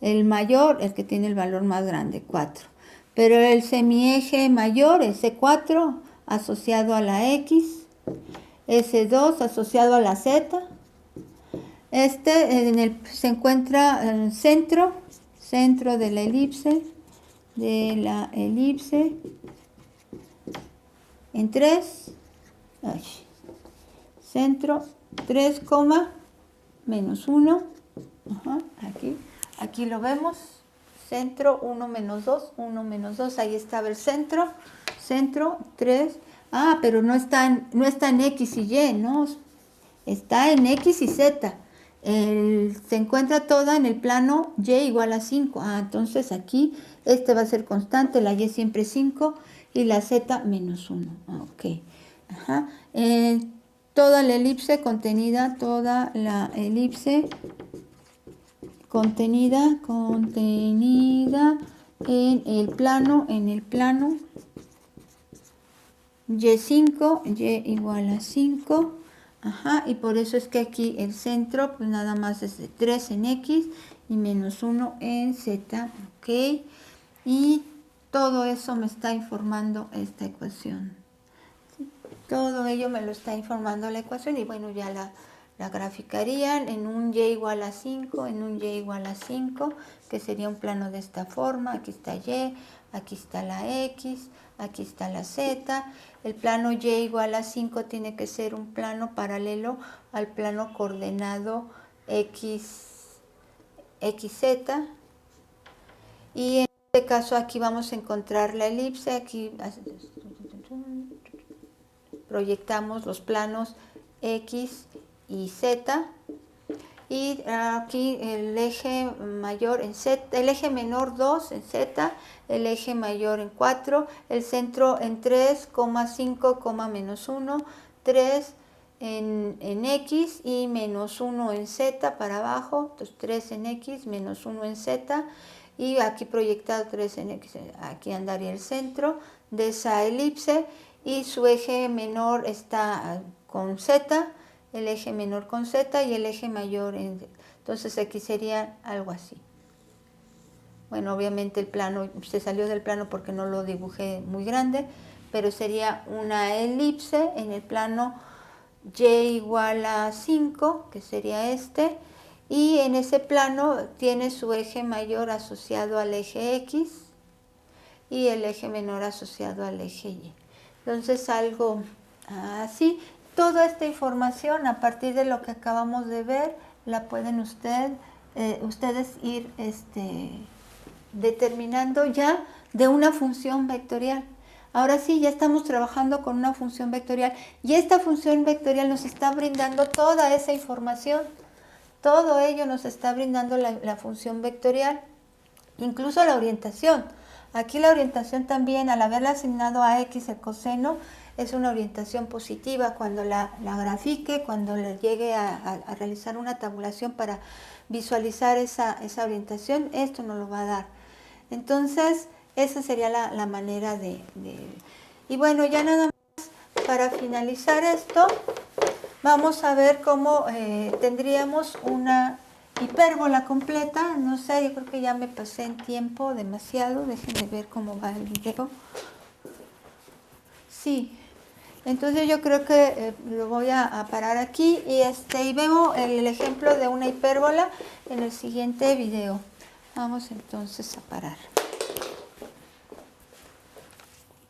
A: El mayor, el que tiene el valor más grande, 4. Pero el semieje mayor, ese 4, asociado a la X, ese 2 asociado a la Z. Se encuentra en el centro de la elipse, en 3, centro 3, menos 1, aquí lo vemos, centro 1 menos 2, 1 menos 2, ahí estaba el centro 3, pero no está en X y Y, ¿no? Está en X y Z. Se encuentra toda en el plano Y igual a 5. Entonces aquí va a ser constante, la Y siempre 5 y la Z menos 1. Ok. Toda la elipse contenida, contenida en el plano Y5, Y igual a 5. Y por eso es que aquí el centro, pues nada más es de 3 en X y menos 1 en Z, ok. Y todo eso me está informando esta ecuación. ¿Sí? Todo ello me lo está informando la ecuación y bueno, ya la graficarían en un Y igual a 5, que sería un plano de esta forma. Aquí está Y, aquí está la X, aquí está la Z. El plano Y igual a 5 tiene que ser un plano paralelo al plano coordenado XZ. Y en este caso aquí vamos a encontrar la elipse. Aquí proyectamos los planos X y Z. Y aquí el eje mayor en Z, el eje menor 2 en Z, el eje mayor en 4, el centro en 3, 5, menos 1, 3 en X y menos 1 en Z para abajo, entonces 3 en X, menos 1 en Z, y aquí proyectado 3 en X, aquí andaría el centro de esa elipse, y su eje menor está con Z, el eje menor con Z y el eje mayor entonces aquí sería algo así. Bueno, obviamente el plano se salió del plano porque no lo dibujé muy grande, pero sería una elipse en el plano Y igual a 5, que sería y en ese plano tiene su eje mayor asociado al eje X y el eje menor asociado al eje Y. Entonces algo así. Toda esta información, a partir de lo que acabamos de ver, la pueden ustedes ir determinando ya de una función vectorial. Ahora sí, ya estamos trabajando con una función vectorial y esta función vectorial nos está brindando toda esa información. Todo ello nos está brindando la función vectorial, incluso la orientación. Aquí la orientación también, al haberle asignado a X el coseno, es una orientación positiva. Cuando la grafique, cuando le llegue a realizar una tabulación para visualizar esa orientación, esto nos lo va a dar. Entonces, esa sería la manera de... Y bueno, ya nada más para finalizar esto, vamos a ver cómo tendríamos una hipérbola completa. No sé, yo creo que ya me pasé en tiempo demasiado. Déjenme ver cómo va el video. Sí, entonces yo creo que lo voy a parar aquí y vemos el ejemplo de una hipérbola en el siguiente video. Vamos entonces a parar.